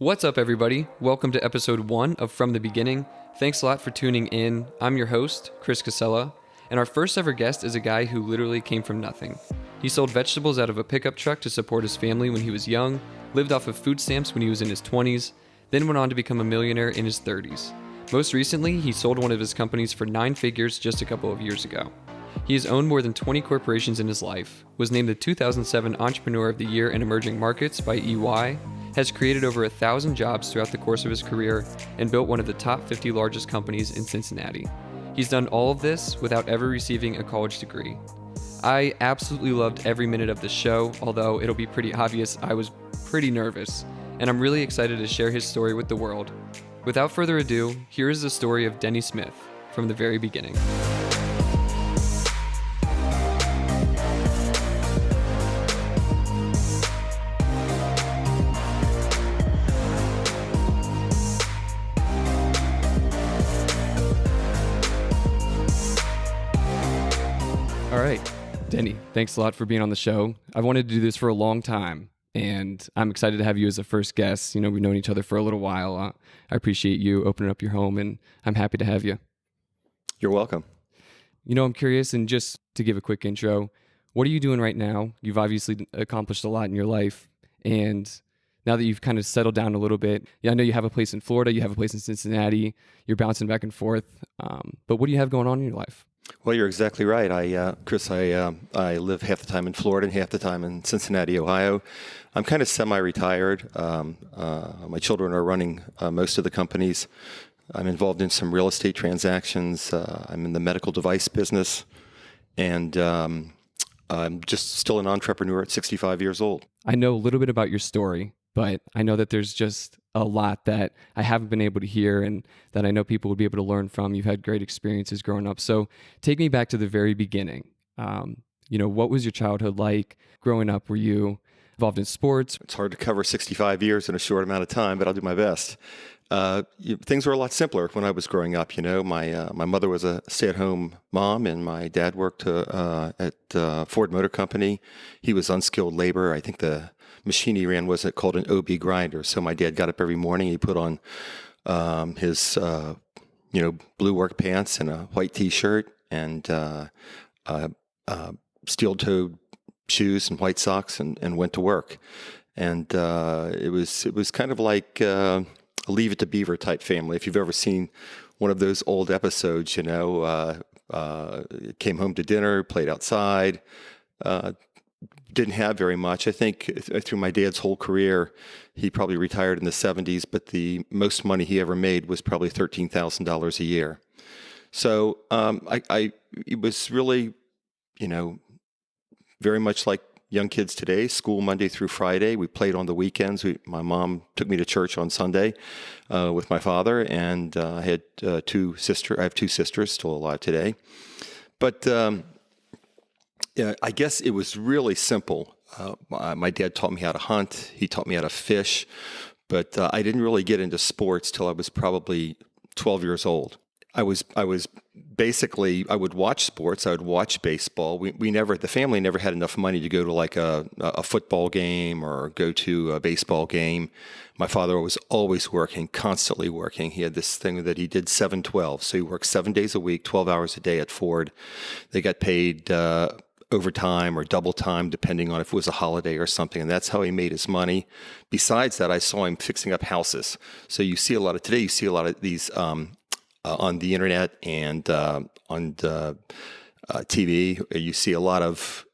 What's up, everybody? Welcome to episode 1 of From the Beginning. Thanks a lot for tuning in. I'm your host, Chris Casella, and our first ever guest is a guy who literally came from nothing. He sold vegetables out of a pickup truck to support his family when he was young, lived off of food stamps when he was in his 20s, then went on to become a millionaire in his 30s. Most recently, he sold one of his companies for 9 figures just a couple of years ago. He has owned more than 20 corporations in his life, was named the 2007 Entrepreneur of the Year in Emerging Markets by EY, has created over 1,000 jobs throughout the course of his career, and built one of the top 50 largest companies in Cincinnati. He's done all of this without ever receiving a college degree. I absolutely loved every minute of the show, although it'll be pretty obvious I was pretty nervous, and I'm really excited to share his story with the world. Without further ado, here is the story of Denny Smith from the very beginning. All right, Denny, thanks a lot for being on the show. I've wanted to do this for a long time, and I'm excited to have you as a first guest. You know, we've known each other for a little while. I appreciate you opening up your home, and I'm happy to have you. You're welcome. You know, I'm curious, and just to give a quick intro, what are you doing right now? You've obviously accomplished a lot in your life, and now that you've kind of settled down a little bit, I know you have a place in Florida, you have a place in Cincinnati, you're bouncing back and forth, but what do you have going on in your life? Well, you're exactly right. Chris, I live half the time in Florida and half the time in Cincinnati, Ohio. I'm kind of semi-retired. My children are running most of the companies. I'm involved in some real estate transactions. I'm in the medical device business, and I'm just still an entrepreneur at 65 years old. I know a little bit about your story, but I know that there's just a lot that I haven't been able to hear and that I know people would be able to learn from. You've had great experiences growing up. So take me back to the very beginning. What was your childhood like growing up? Were you involved in sports? It's hard to cover 65 years in a short amount of time, but I'll do my best. Things were a lot simpler when I was growing up. You know, my mother was a stay-at-home mom, and my dad worked at Ford Motor Company. He was unskilled labor. I think the machine he ran was called an OB grinder. So my dad got up every morning. He put on his blue work pants and a white T-shirt and steel-toed shoes and white socks and went to work. And it was kind of like a Leave It to Beaver type family. If you've ever seen one of those old episodes, came home to dinner, played outside, didn't have very much. I think through my dad's whole career, he probably retired in the 70s, but the most money he ever made was probably $13,000 a year. So it was really, very much like young kids today, school Monday through Friday. We played on the weekends. My mom took me to church on Sunday with my father, and I had two sisters. I have 2 sisters still alive today. But I guess it was really simple. My dad taught me how to hunt. He taught me how to fish. But I didn't really get into sports till I was probably 12 years old. I was basically, I would watch sports. I would watch baseball. The family never had enough money to go to like a football game or go to a baseball game. My father was always working, constantly working. He had this thing that he did 7-12. So he worked 7 days a week, 12 hours a day at Ford. They got paid overtime or double time, depending on if it was a holiday or something. And that's how he made his money. Besides that, I saw him fixing up houses. So you see a lot of these on the internet and on the TV. You see a lot of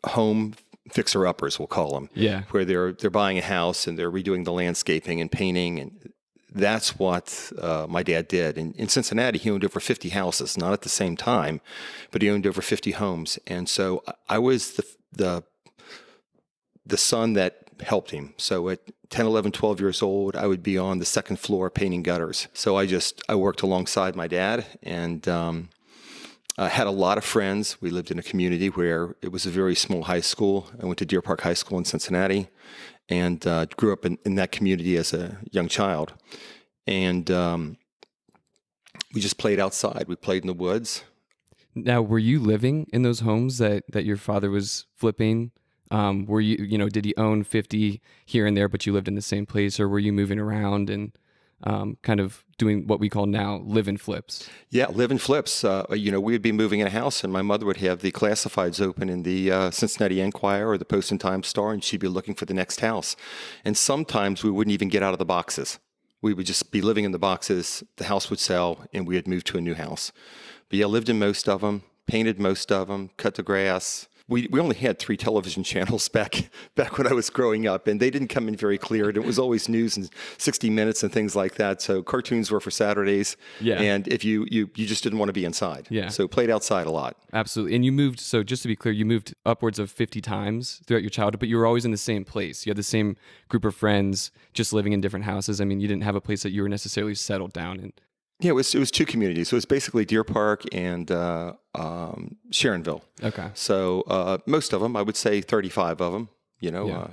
home fixer-uppers, we'll call them, where they're buying a house and they're redoing the landscaping and painting, and that's what my dad did. In Cincinnati, he owned over 50 houses, not at the same time, but he owned over 50 homes. And so I was the son that helped him. So at 10, 11, 12 years old, I would be on the second floor painting gutters. So I worked alongside my dad, and I had a lot of friends. We lived in a community where it was a very small high school. I went to Deer Park High School in Cincinnati, and grew up in that community as a young child. And we just played outside. We played in the woods. Now, were you living in those homes that your father was flipping Were you, did you own 50 here and there, but you lived in the same place, or were you moving around and kind of doing what we call now live and flips? Yeah, live and flips. We would be moving in a house, and my mother would have the classifieds open in the Cincinnati Enquirer or the Post and Times Star, and she'd be looking for the next house. And sometimes we wouldn't even get out of the boxes. We would just be living in the boxes. The house would sell, and we had moved to a new house. But yeah, lived in most of them, painted most of them, cut the grass. We only had 3 television channels back when I was growing up, and they didn't come in very clear. And it was always news and 60 Minutes and things like that. So cartoons were for Saturdays. Yeah. And if you just didn't want to be inside. Yeah. So played outside a lot. Absolutely. And you moved, so just to be clear, you moved upwards of 50 times throughout your childhood, but you were always in the same place. You had the same group of friends, just living in different houses. I mean, you didn't have a place that you were necessarily settled down in. Yeah, it was 2 communities. So it was basically Deer Park and Sharonville. Okay. So most of them, I would say 35 of them, Yeah.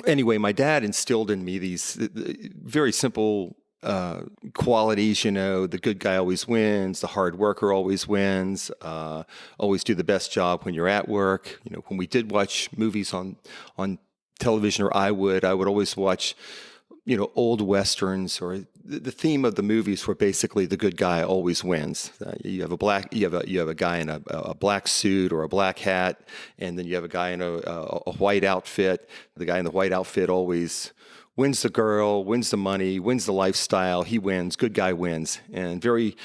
Anyway, my dad instilled in me these very simple qualities, the good guy always wins, the hard worker always wins, always do the best job when you're at work. When we did watch movies on television, or I would always watch old westerns, or the theme of the movies were basically the good guy always wins. You have a guy in a black suit or a black hat, and then you have a guy in a white outfit. The guy in the white outfit always wins the girl, wins the money, wins the lifestyle. He wins. Good guy wins. And very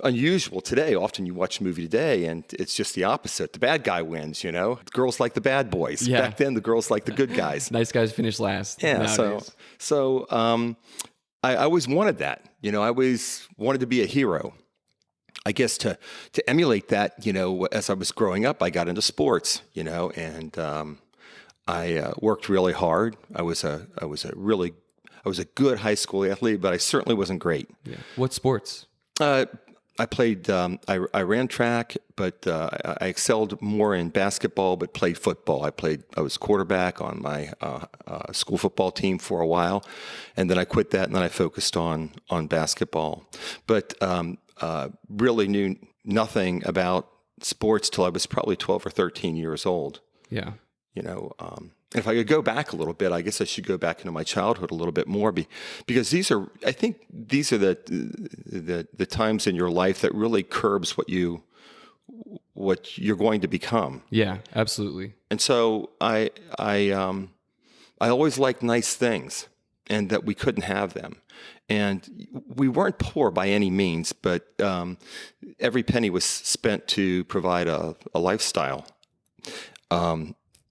unusual today. Often you watch a movie today and it's just the opposite. The bad guy wins, The girls like the bad boys. Yeah. Back then, the girls like the good guys. Nice guys finish last. Yeah. Nowadays. So I always wanted that. I always wanted to be a hero. I guess to emulate that, as I was growing up, I got into sports, and I worked really hard. I was a good high school athlete, but I certainly wasn't great. Yeah. What sports? I played. I ran track, but I excelled more in basketball. But played football. I was quarterback on my school football team for a while, and then I quit that, and then I focused on basketball. But really knew nothing about sports till I was probably 12 or 13 years old. Yeah. If I could go back a little bit, I guess I should go back into my childhood a little bit more, because these are the times in your life that really curbs what you're going to become. Yeah, absolutely. And so I always liked nice things, and that we couldn't have them. And we weren't poor by any means, but every penny was spent to provide a lifestyle.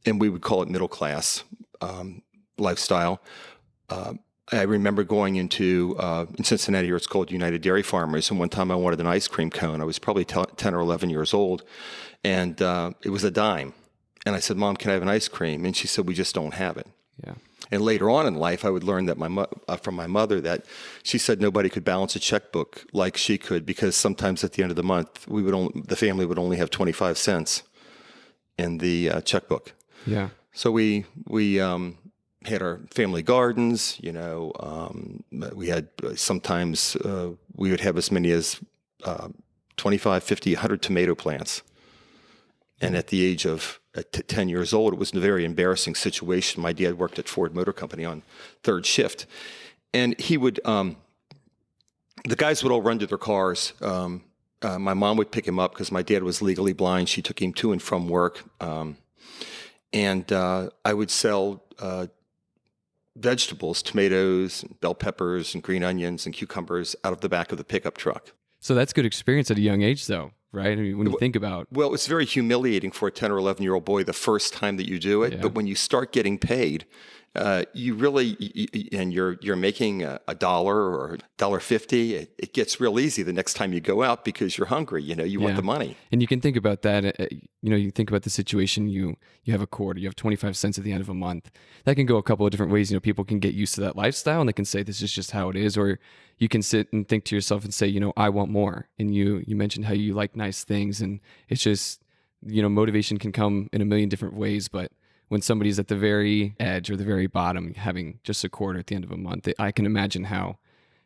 And we would call it middle class lifestyle. I remember going into, in Cincinnati, here it's called United Dairy Farmers, and one time I wanted an ice cream cone. I was probably 10 or 11 years old, and it was a dime. And I said, "Mom, can I have an ice cream?" And she said, "We just don't have it." Yeah. And later on in life, I would learn that from my mother that she said nobody could balance a checkbook like she could, because sometimes at the end of the month, the family would only have 25 cents in the checkbook. Yeah. So we had our family gardens, we had sometimes we would have as many as 25, 50, 100 tomato plants. And at the age of 10 years old, it was a very embarrassing situation. My dad worked at Ford Motor Company on third shift. And he would, the guys would all run to their cars. My mom would pick him up because my dad was legally blind. She took him to and from work. And I would sell vegetables, tomatoes, and bell peppers, and green onions, and cucumbers out of the back of the pickup truck. So that's good experience at a young age, though, right? I mean, when you think about... Well, it's very humiliating for a 10 or 11-year-old boy the first time that you do it. Yeah. But when you start getting paid, you really, and you're making $1 or $1.50, it gets real easy the next time you go out because you're hungry. You want the money. And you can think about that. You think about the situation. You have a quarter. You have 25 cents at the end of a month. That can go a couple of different ways. People can get used to that lifestyle, and they can say this is just how it is. Or you can sit and think to yourself and say, I want more. And you mentioned how you like nice things, and it's just motivation can come in a million different ways, but when somebody's at the very edge or the very bottom, having just a quarter at the end of a month, I can imagine how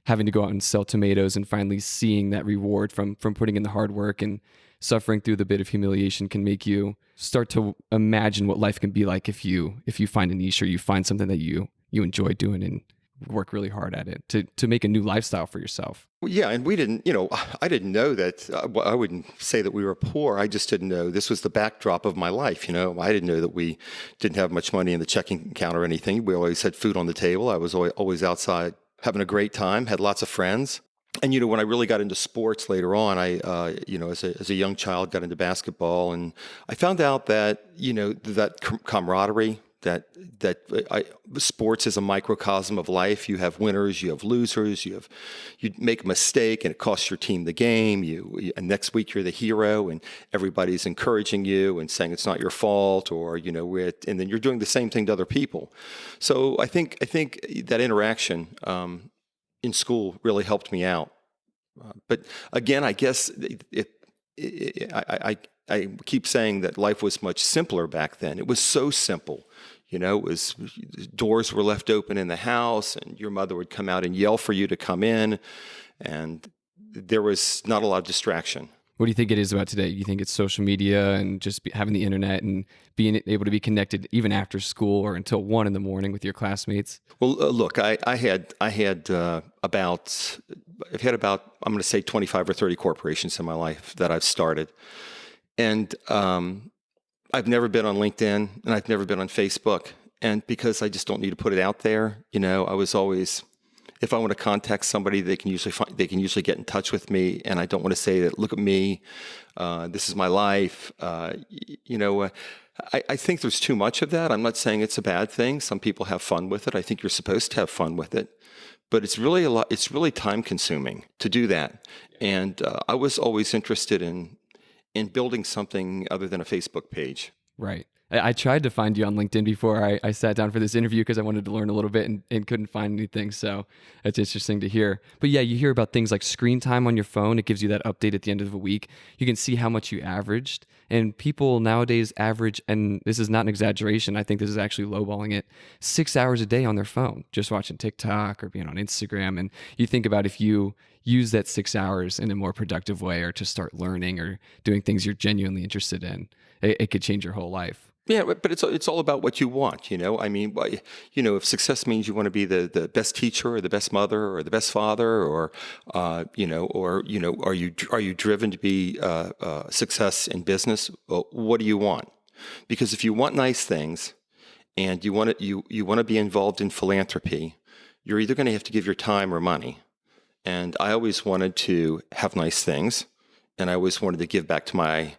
having to go out and sell tomatoes and finally seeing that reward from putting in the hard work and suffering through the bit of humiliation can make you start to imagine what life can be like if you find a niche or you find something that you enjoy doing and work really hard at it to make a new lifestyle for yourself. Well, yeah, and we didn't, I didn't know that. I wouldn't say that we were poor. I just didn't know this was the backdrop of my life. I didn't know that we didn't have much money in the checking account or anything. We always had food on the table. I was always outside having a great time, had lots of friends. And, when I really got into sports later on, I, as a young child, got into basketball, and I found out that, that camaraderie, sports is a microcosm of life. You have winners, you have losers, you make a mistake and it costs your team the game. And next week you're the hero and everybody's encouraging you and saying it's not your fault, or and then you're doing the same thing to other people. So I think that interaction in school really helped me out. But again, I guess I keep saying that life was much simpler back then. It was so simple. It was doors were left open in the house, and your mother would come out and yell for you to come in, and there was not a lot of distraction. What do you think it is about today? You think it's social media and just having the internet and being able to be connected even after school or until 1 a.m. with your classmates? Well, look, I had about I'm going to say 25 or 30 corporations in my life that I've started, and I've never been on LinkedIn and I've never been on Facebook, and because I just don't need to put it out there, I was always, if I want to contact somebody, they can usually get in touch with me, and I don't want to say that, look at me, this is my life. I think there's too much of that. I'm not saying it's a bad thing. Some people have fun with it. I think you're supposed to have fun with it, but it's really a lot. It's really time consuming to do that, and I was always interested in building something other than a Facebook page. Right. I tried to find you on LinkedIn before I sat down for this interview because I wanted to learn a little bit and couldn't find anything. So it's interesting to hear. But yeah, you hear about things like screen time on your phone. It gives you that update at the end of the week. You can see how much you averaged. And people nowadays average, and this is not an exaggeration, I think this is actually lowballing it, 6 hours a day on their phone, just watching TikTok or being on Instagram. And you think about if you use that 6 hours in a more productive way, or to start learning or doing things you're genuinely interested in, it could change your whole life. Yeah, but it's all about what you want, I mean, if success means you want to be the best teacher or the best mother or the best father, or are you driven to be success in business? Well, what do you want? Because if you want nice things and you want to be involved in philanthropy, you're either going to have to give your time or money. And I always wanted to have nice things, and I always wanted to give back to my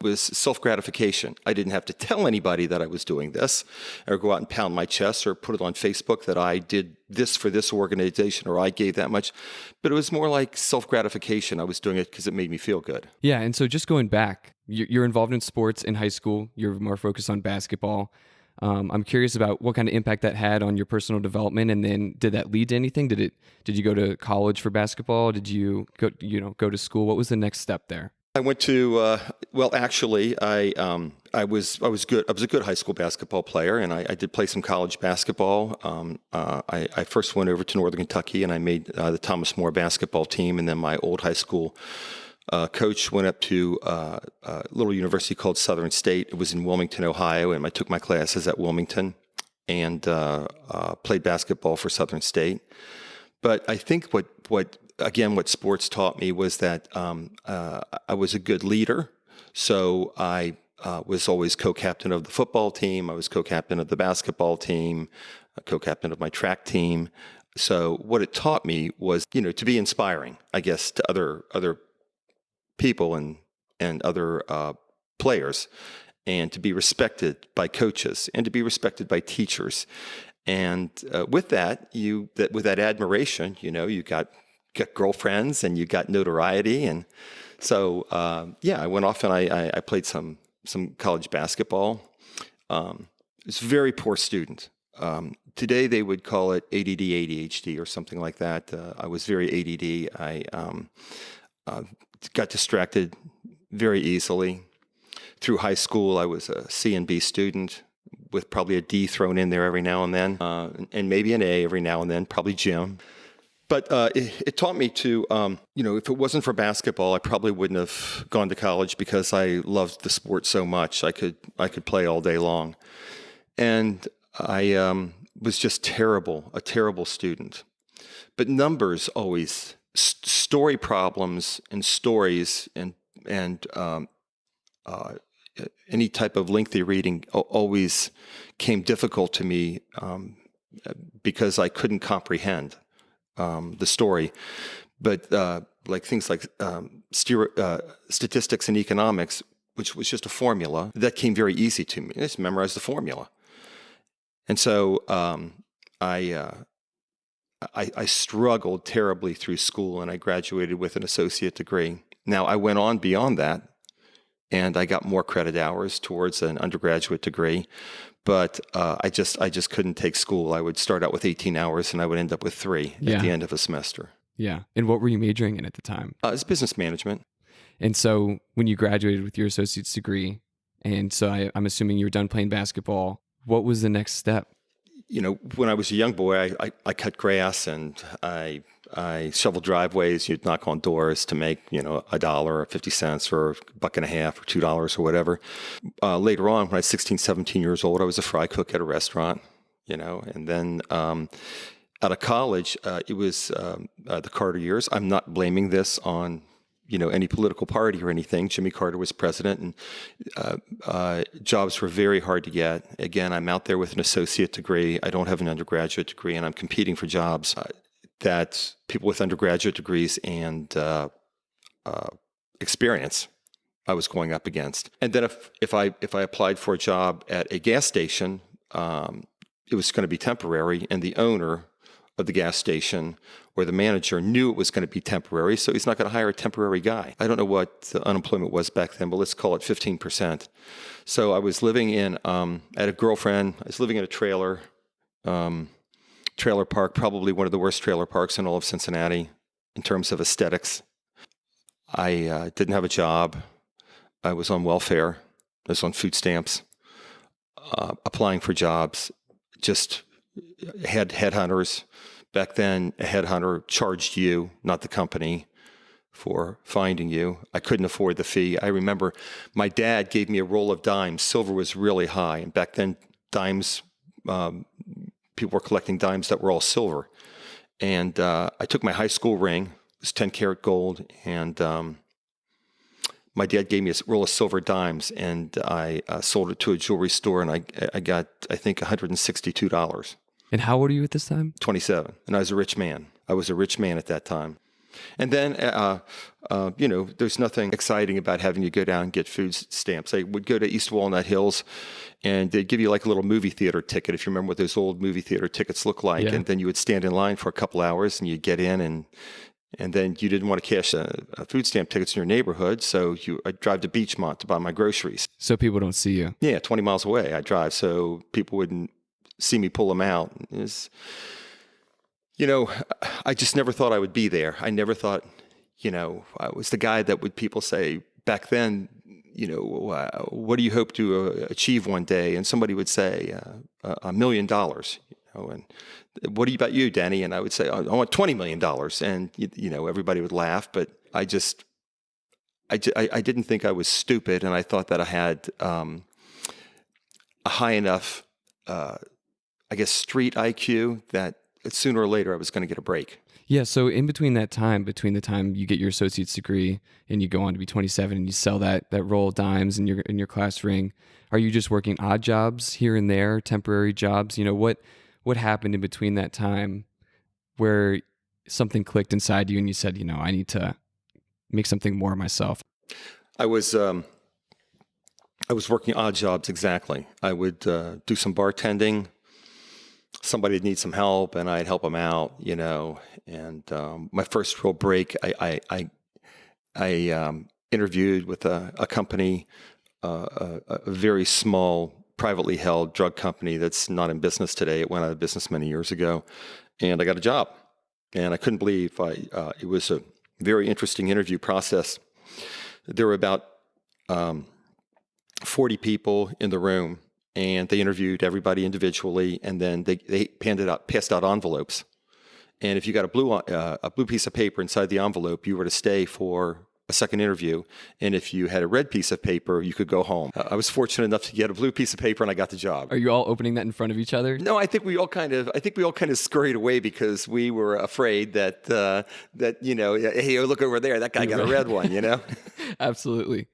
was self-gratification. I didn't have to tell anybody that I was doing this, or go out and pound my chest, or put it on Facebook that I did this for this organization, or I gave that much. But it was more like self-gratification. I was doing it because it made me feel good. Yeah, and so just going back, you're involved in sports in high school. You're more focused on basketball. I'm curious about what kind of impact that had on your personal development, and then did that lead to anything? Did you go to college for basketball? Did you go to school? What was the next step there? I went to actually, I was good. I was a good high school basketball player, and I did play some college basketball. I first went over to Northern Kentucky, and I made the Thomas More basketball team, and then my old high school coach went up to a little university called Southern State. It was in Wilmington, Ohio, and I took my classes at Wilmington and played basketball for Southern State. But I think what sports taught me was that I was a good leader. So I was always co-captain of the football team. I was co-captain of the basketball team, co-captain of my track team. So what it taught me was, to be inspiring, I guess, to other people and other players, and to be respected by coaches and to be respected by teachers. And with that admiration, you got girlfriends and you got notoriety. And so, I went off and I played some college basketball. I was a very poor student. Today they would call it ADD, ADHD or something like that. I was very ADD. I got distracted very easily. Through high school, I was a C and B student with probably a D thrown in there every now and then, and maybe an A every now and then, probably gym. But it taught me to, if it wasn't for basketball, I probably wouldn't have gone to college because I loved the sport so much. I could play all day long. And I was just a terrible student. But numbers always, story problems and stories and any type of lengthy reading always came difficult to me because I couldn't comprehend the story. But like things like statistics and economics, which was just a formula, that came very easy to me. I just memorized the formula. And so I struggled terribly through school, and I graduated with an associate degree. Now, I went on beyond that, and I got more credit hours towards an undergraduate degree. But I just couldn't take school. I would start out with 18 hours, and I would end up with 3 at the end of a semester. Yeah. And what were you majoring in at the time? It's business management. And so when you graduated with your associate's degree, and so I'm assuming you were done playing basketball, what was the next step? When I was a young boy, I cut grass and I shoveled driveways. You'd knock on doors to make, $1 or 50 cents or $1.50 or $2 or whatever. Later on, when I was 16, 17 years old, I was a fry cook at a restaurant, and then out of college, it was the Carter years. I'm not blaming this on any political party or anything. Jimmy Carter was president, and jobs were very hard to get. Again, I'm out there with an associate degree. I don't have an undergraduate degree, and I'm competing for jobs that people with undergraduate degrees and experience I was going up against. And then if I applied for a job at a gas station, it was going to be temporary, and the owner of the gas station or the manager knew it was going to be temporary, so he's not going to hire a temporary guy. I don't know what the unemployment was back then, but let's call it 15%. So I was living I had a girlfriend. I was living in a trailer park, probably one of the worst trailer parks in all of Cincinnati in terms of aesthetics. I didn't have a job. I was on welfare. I was on food stamps, applying for jobs, just had headhunters. Back then, a headhunter charged you, not the company, for finding you. I couldn't afford the fee. I remember my dad gave me a roll of dimes. Silver was really high. And back then, dimes, people were collecting dimes that were all silver. And I took my high school ring. It was 10 karat gold. And my dad gave me a roll of silver dimes. And I sold it to a jewelry store. And I got, I think, $162. And how old are you at this time? 27. And I was a rich man. I was a rich man at that time. And then, there's nothing exciting about having to go down and get food stamps. I would go to East Walnut Hills, and they'd give you like a little movie theater ticket, if you remember what those old movie theater tickets look like. Yeah. And then you would stand in line for a couple hours, and you'd get in, and then you didn't want to cash food stamp tickets in your neighborhood, so I'd drive to Beachmont to buy my groceries. So people don't see you? Yeah, 20 miles away I'd drive, so people wouldn't see me pull them out. I just never thought I would be there. I never thought, I was the guy that people say back then, what do you hope to achieve one day? And somebody would say, $1 million, and what about you, Denny? And I would say, I want $20 million. And, everybody would laugh, but I didn't think I was stupid. And I thought that I had a high enough, street IQ that sooner or later I was going to get a break. Yeah. So in between the time you get your associate's degree and you go on to be 27 and you sell that roll of dimes in your class ring, are you just working odd jobs here and there, temporary jobs? What happened in between that time where something clicked inside you and you said, I need to make something more of myself? I was working odd jobs. Exactly. I would do some bartending. Somebody would need some help, and I'd help them out, And my first real break, I interviewed with a company, a very small, privately held drug company that's not in business today. It went out of business many years ago, and I got a job. And I couldn't believe it was a very interesting interview process. There were about 40 people in the room. And they interviewed everybody individually, and then they passed out envelopes. And if you got a blue piece of paper inside the envelope, you were to stay for a second interview. And if you had a red piece of paper, you could go home. I was fortunate enough to get a blue piece of paper, and I got the job. Are you all opening that in front of each other? No, I think we all kind of scurried away because we were afraid that hey, look over there, that guy got a red one, Absolutely.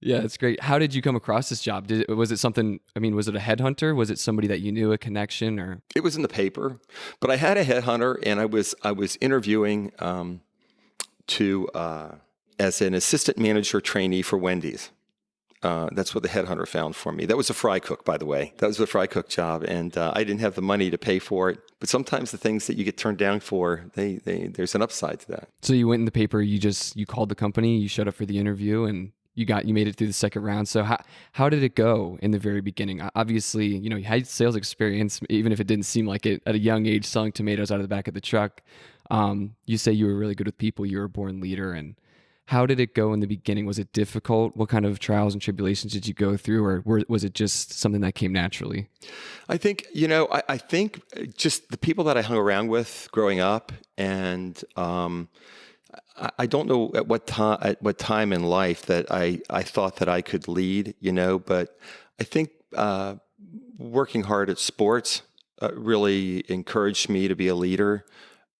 Yeah, it's great. How did you come across this job? Was it something, was it a headhunter? Was it somebody that you knew, a connection, or? It was in the paper, but I had a headhunter, and I was interviewing as an assistant manager trainee for Wendy's. That's what the headhunter found for me. That was a fry cook, by the way. That was a fry cook job, and I didn't have the money to pay for it. But sometimes the things that you get turned down for, there's an upside to that. So you went in the paper, you called the company, you showed up for the interview, and you made it through the second round. So how did it go in the very beginning? Obviously, you had sales experience, even if it didn't seem like it at a young age, selling tomatoes out of the back of the truck. You say you were really good with people. You were a born leader. And how did it go in the beginning? Was it difficult? What kind of trials and tribulations did you go through, or was it just something that came naturally? I think, I think just the people that I hung around with growing up, and I don't know at what time in life that I thought that I could lead, but I think working hard at sports really encouraged me to be a leader,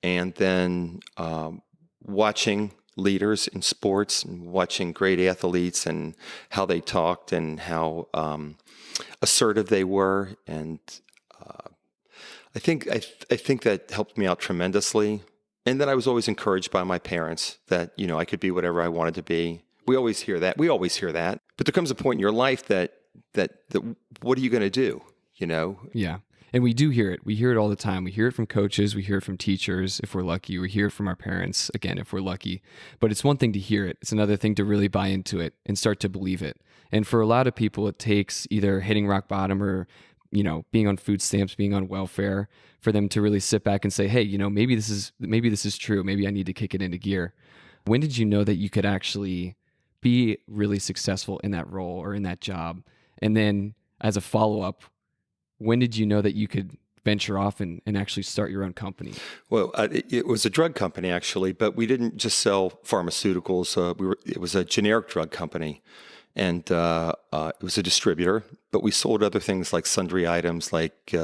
and then watching leaders in sports and watching great athletes and how they talked and how assertive they were, and I think that helped me out tremendously. And then I was always encouraged by my parents that, I could be whatever I wanted to be. We always hear that. But there comes a point in your life that what are you going to do, Yeah. And we do hear it. We hear it all the time. We hear it from coaches. We hear it from teachers, if we're lucky. We hear it from our parents, again, if we're lucky. But it's one thing to hear it. It's another thing to really buy into it and start to believe it. And for a lot of people, it takes either hitting rock bottom or being on food stamps, being on welfare, for them to really sit back and say, hey, maybe this is true. Maybe I need to kick it into gear. When did you know that you could actually be really successful in that role or in that job? And then as a follow-up, when did you know that you could venture off and actually start your own company? Well, it was a drug company, actually, but we didn't just sell pharmaceuticals. It was a generic drug company. And it was a distributor, but we sold other things like sundry items like,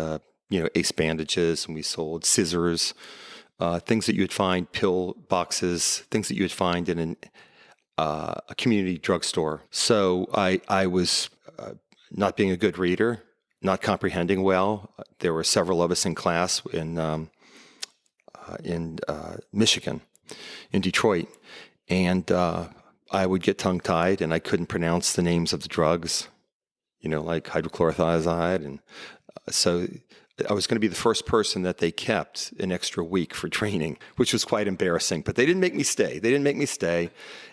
ace bandages, and we sold scissors, things that you would find, pill boxes, things that you would find in a community drugstore. So I was not being a good reader, not comprehending well. There were several of us in class in Michigan, in Detroit, and I would get tongue-tied, and I couldn't pronounce the names of the drugs, like hydrochlorothiazide. And so I was going to be the first person that they kept an extra week for training, which was quite embarrassing. But they didn't make me stay.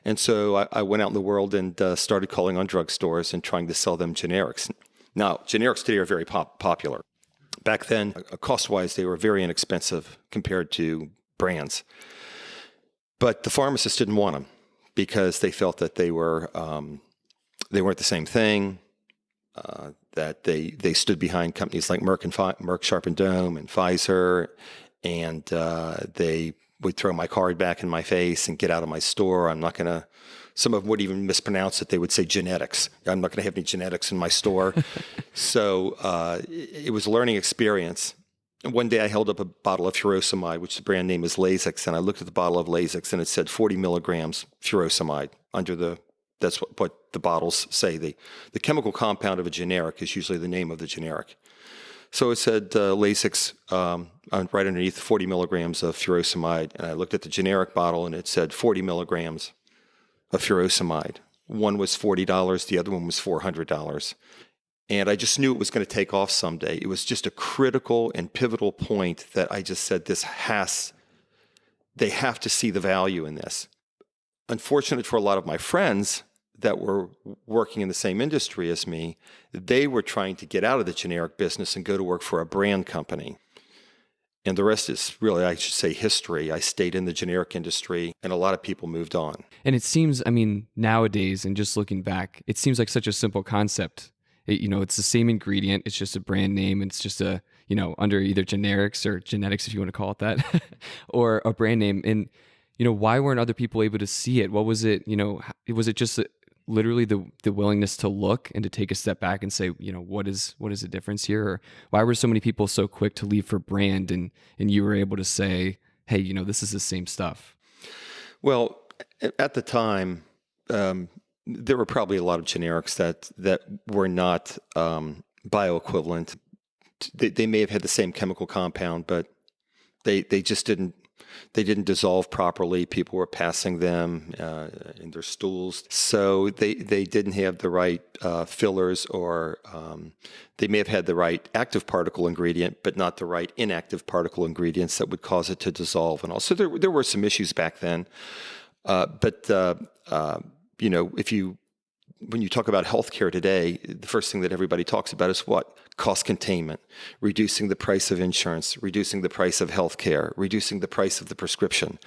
And so I went out in the world and started calling on drugstores and trying to sell them generics. Now, generics today are very popular. Back then, cost-wise, they were very inexpensive compared to brands. But the pharmacists didn't want them, because they felt that they weren't the same thing, that they stood behind companies like Merck Sharp and Dohme and Pfizer, and they would throw my card back in my face and get out of my store. Some of them would even mispronounce it. They would say genetics. I'm not going to have any genetics in my store. So it was a learning experience. And one day I held up a bottle of furosemide, which the brand name is Lasix, and I looked at the bottle of Lasix, and it said 40 milligrams furosemide that's what the bottles say. The chemical compound of a generic is usually the name of the generic. So it said Lasix right underneath 40 milligrams of furosemide, and I looked at the generic bottle, and it said 40 milligrams of furosemide. One was $40, the other one was $400. And I just knew it was going to take off someday. It was just a critical and pivotal point that I just said, they have to see the value in this. Unfortunate for a lot of my friends that were working in the same industry as me, they were trying to get out of the generic business and go to work for a brand company. And the rest is really, I should say, history. I stayed in the generic industry, and a lot of people moved on. And it seems, nowadays, and just looking back, it seems like such a simple concept. It's the same ingredient. It's just a brand name. It's just under either generics or genetics, if you want to call it that, or a brand name. And, why weren't other people able to see it? What was it? Was it just literally the willingness to look and to take a step back and say, what is the difference here? Or why were so many people so quick to leave for brand and you were able to say, hey, this is the same stuff? Well, at the time, there were probably a lot of generics that were not bioequivalent. They may have had the same chemical compound, but they just didn't dissolve properly. People were passing them in their stools, so they didn't have the right fillers, or they may have had the right active particle ingredient, but not the right inactive particle ingredients that would cause it to dissolve. And also, there were some issues back then. When you talk about healthcare today, the first thing that everybody talks about is what? Cost containment, reducing the price of insurance, reducing the price of healthcare, reducing the price of the prescription.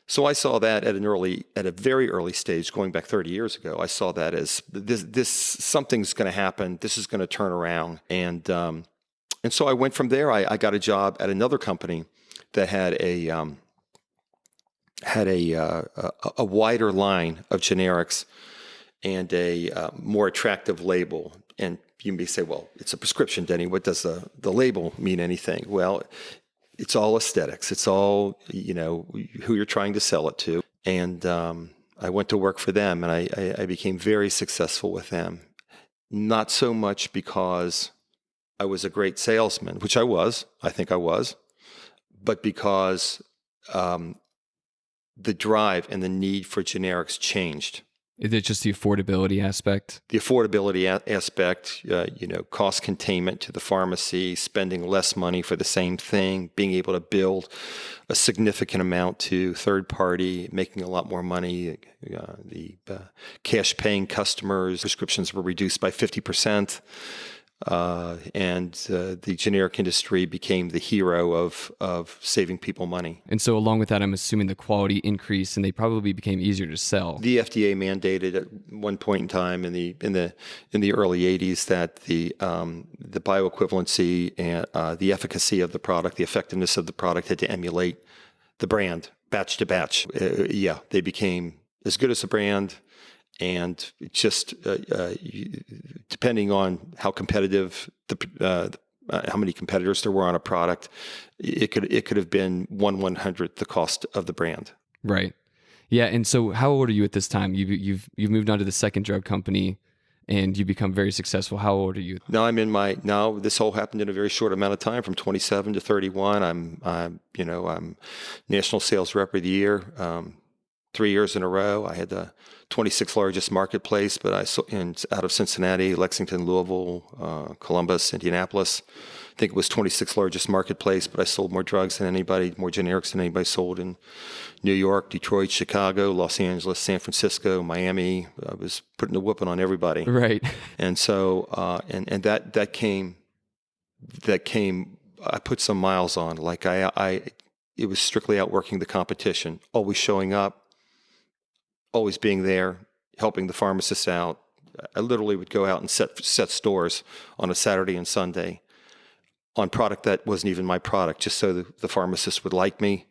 So I saw that at a very early stage, going back 30 years ago. I saw that as this something's going to happen. This is going to turn around, and so I went from there. I got a job at another company that had a wider line of generics and a more attractive label. And you may say, well, it's a prescription, Denny. What does the label mean anything? Well, it's all aesthetics. It's all, who you're trying to sell it to. And I went to work for them, and I became very successful with them. Not so much because I was a great salesman, which I think I was, but because the drive and the need for generics changed. Is it just the affordability aspect? The affordability aspect, cost containment to the pharmacy, spending less money for the same thing, being able to build a significant amount to third party, making a lot more money. The cash paying customers, prescriptions were reduced by 50%. And the generic industry became the hero of saving people money. And so along with that, I'm assuming the quality increased and they probably became easier to sell. The FDA mandated at one point in time in the early 80s that the bioequivalency and the efficacy of the product, the effectiveness of the product had to emulate the brand batch to batch. They became as good as the brand. And just depending on how competitive how many competitors there were on a product, it could have been 1/100th the cost of the brand. Right. Yeah. And so, how old are you at this time? You've moved on to the second drug company, and you become very successful. How old are you? Now this all happened in a very short amount of time, from 27 to 31. I'm national sales rep of the year. 3 years in a row. I had the 26th largest marketplace, but out of Cincinnati, Lexington, Louisville, Columbus, Indianapolis. I think it was 26th largest marketplace, but I sold more drugs than anybody, more generics than anybody sold in New York, Detroit, Chicago, Los Angeles, San Francisco, Miami. I was putting the whooping on everybody. Right. And so, and that came, I put some miles on. Like it was strictly outworking the competition, always showing up, always being there, helping the pharmacists out. I literally would go out and set stores on a Saturday and Sunday on product that wasn't even my product, just so the pharmacist would like me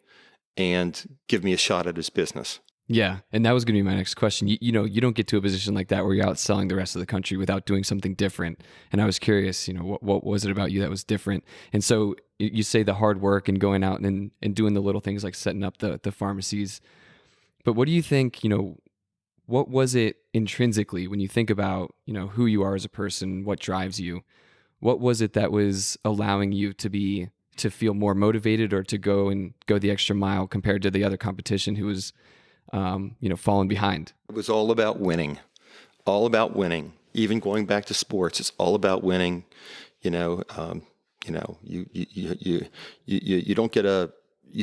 and give me a shot at his business. Yeah, and that was going to be my next question. You don't get to a position like that where you're out selling the rest of the country without doing something different. And I was curious, what was it about you that was different? And so you say the hard work and going out and doing the little things like setting up the pharmacies. But what do you think, what was it intrinsically when you think about, who you are as a person, what drives you? What was it that was allowing you to feel more motivated or to go the extra mile compared to the other competition who was, falling behind? It was all about winning. Even going back to sports, it's all about winning. You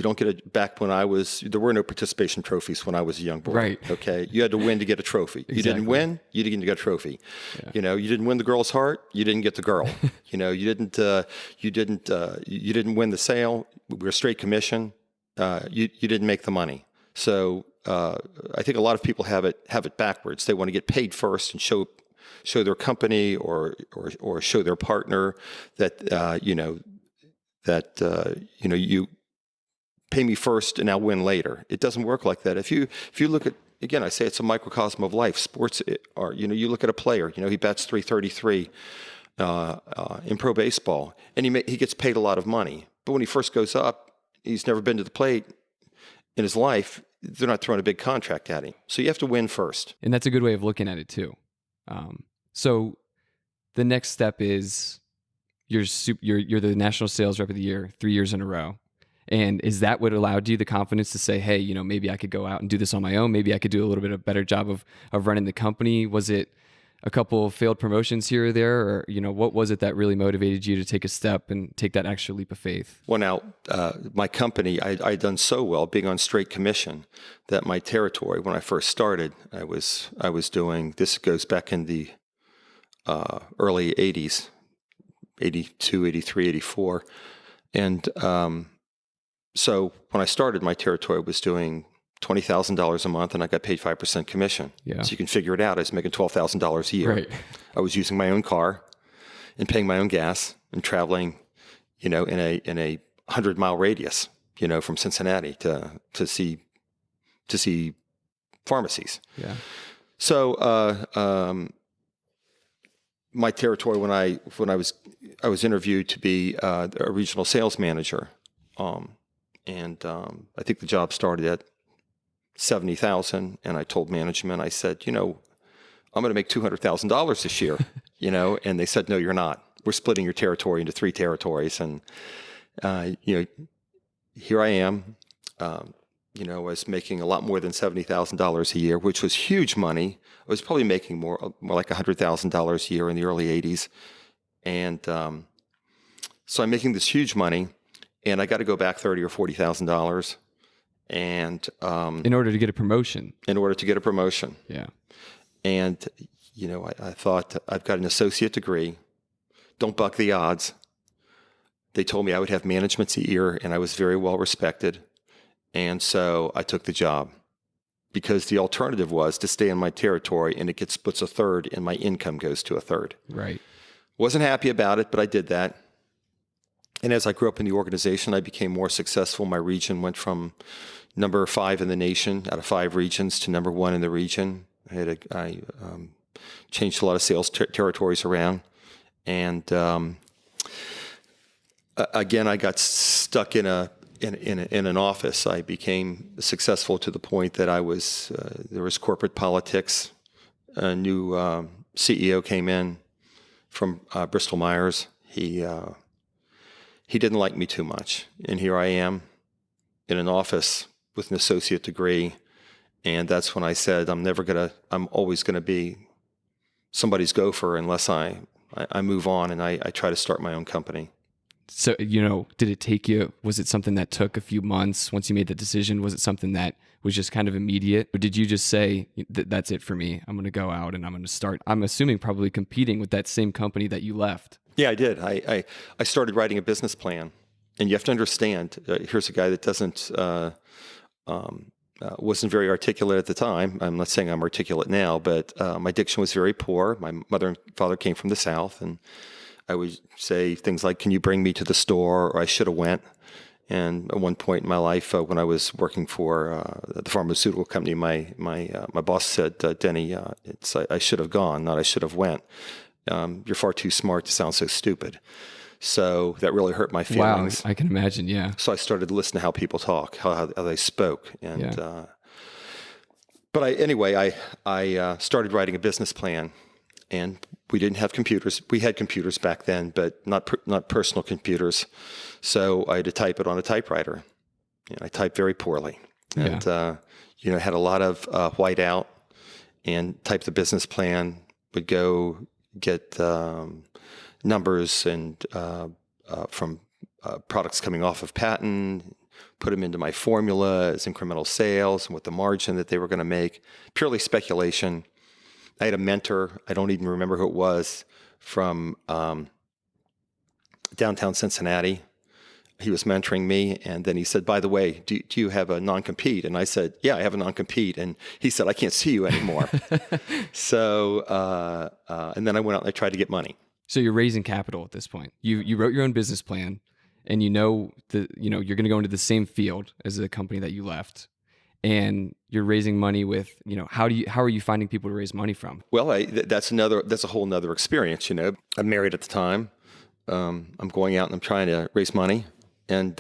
don't get a back when there were no participation trophies when I was a young boy. Right. Okay. You had to win to get a trophy. Exactly. You didn't win, you didn't get a trophy. Yeah. You didn't win the girl's heart, you didn't get the girl. You didn't win the sale. We were straight commission. You didn't make the money. So I think a lot of people have it backwards. They want to get paid first and show their company or show their partner that that you pay me first and I'll win later. It doesn't work like that. If you look at, again, I say it's a microcosm of life. Sports are, you look at a player, he bats 333 in pro baseball, and he gets paid a lot of money. But when he first goes up, he's never been to the plate in his life. They're not throwing a big contract at him. So you have to win first. And that's a good way of looking at it too. So the next step is you're the national sales rep of the year 3 years in a row. And is that what allowed you the confidence to say, hey, maybe I could go out and do this on my own. Maybe I could do a little bit of better job of running the company. Was it a couple of failed promotions here or there? Or, what was it that really motivated you to take a step and take that extra leap of faith? Well, now, my company, I'd done so well being on straight commission that my territory, when I first started, I was doing, this goes back in the early 80s, 82, 83, 84. And so when I started, my territory was doing $20,000 a month, and I got paid 5% commission. Yeah. So you can figure it out. I was making $12,000 a year. Right. I was using my own car and paying my own gas and traveling, in a 100-mile radius, from Cincinnati to see pharmacies. Yeah. So my territory, when I was interviewed to be a regional sales manager, and I think the job started at 70,000, and I told management, I said, I'm going to make $200,000 this year, and they said, no, you're not. We're splitting your territory into 3 territories, and here I am. I was making a lot more than $70,000 a year, which was huge money. I was probably making more like $100,000 a year in the early 80s, and so I'm making this huge money. And I got to go back $30,000 or $40,000, and in order to get a promotion. Yeah. And I thought, I've got an associate degree. Don't buck the odds. They told me I would have management's ear, and I was very well respected. And so I took the job, because the alternative was to stay in my territory, and it gets splits a third, and my income goes to a third. Right. Wasn't happy about it, but I did that. And as I grew up in the organization, I became more successful. My region went from number 5 in the nation out of 5 regions to number 1 in the region. I changed a lot of sales territories around. And again, I got stuck in an office. I became successful to the point that there was corporate politics. A new CEO came in from Bristol Myers. He didn't like me too much. And here I am in an office with an associate degree. And that's when I said, I'm always going to be somebody's gopher unless I move on and I try to start my own company. So, did it take you, was it something that took a few months once you made the decision? Was it something that was just kind of immediate? Or did you just say, that's it for me? I'm going to go out and I'm going to start, I'm assuming probably competing with that same company that you left. Yeah, I did. I started writing a business plan, and you have to understand. Here's a guy that wasn't very articulate at the time. I'm not saying I'm articulate now, but my diction was very poor. My mother and father came from the South, and I would say things like, "Can you bring me to the store?" or "I should have went." And at one point in my life, when I was working for the pharmaceutical company, my boss said, "Denny, I should have gone, not I should have went. You're far too smart to sound so stupid." So that really hurt my feelings. Wow, I can imagine, yeah. So I started to listen to how people talk, how they spoke. And yeah. But I started writing a business plan, and we didn't have computers. We had computers back then, but not personal computers. So I had to type it on a typewriter. I typed very poorly. And, I had a lot of whiteout, and typed the business plan, would go get numbers and from products coming off of patent, put them into my formula as incremental sales and what the margin that they were going to make. Purely speculation. I had a mentor, I don't even remember who it was, from downtown Cincinnati. He was mentoring me, and then he said, "By the way, do you have a non-compete?" And I said, "Yeah, I have a non-compete." And he said, "I can't see you anymore." So, and then I went out and I tried to get money. So you're raising capital at this point. You wrote your own business plan, and you're going to go into the same field as the company that you left, and you're raising money with, how are you finding people to raise money from? Well, that's a whole nother experience. I'm married at the time. I'm going out and I'm trying to raise money, and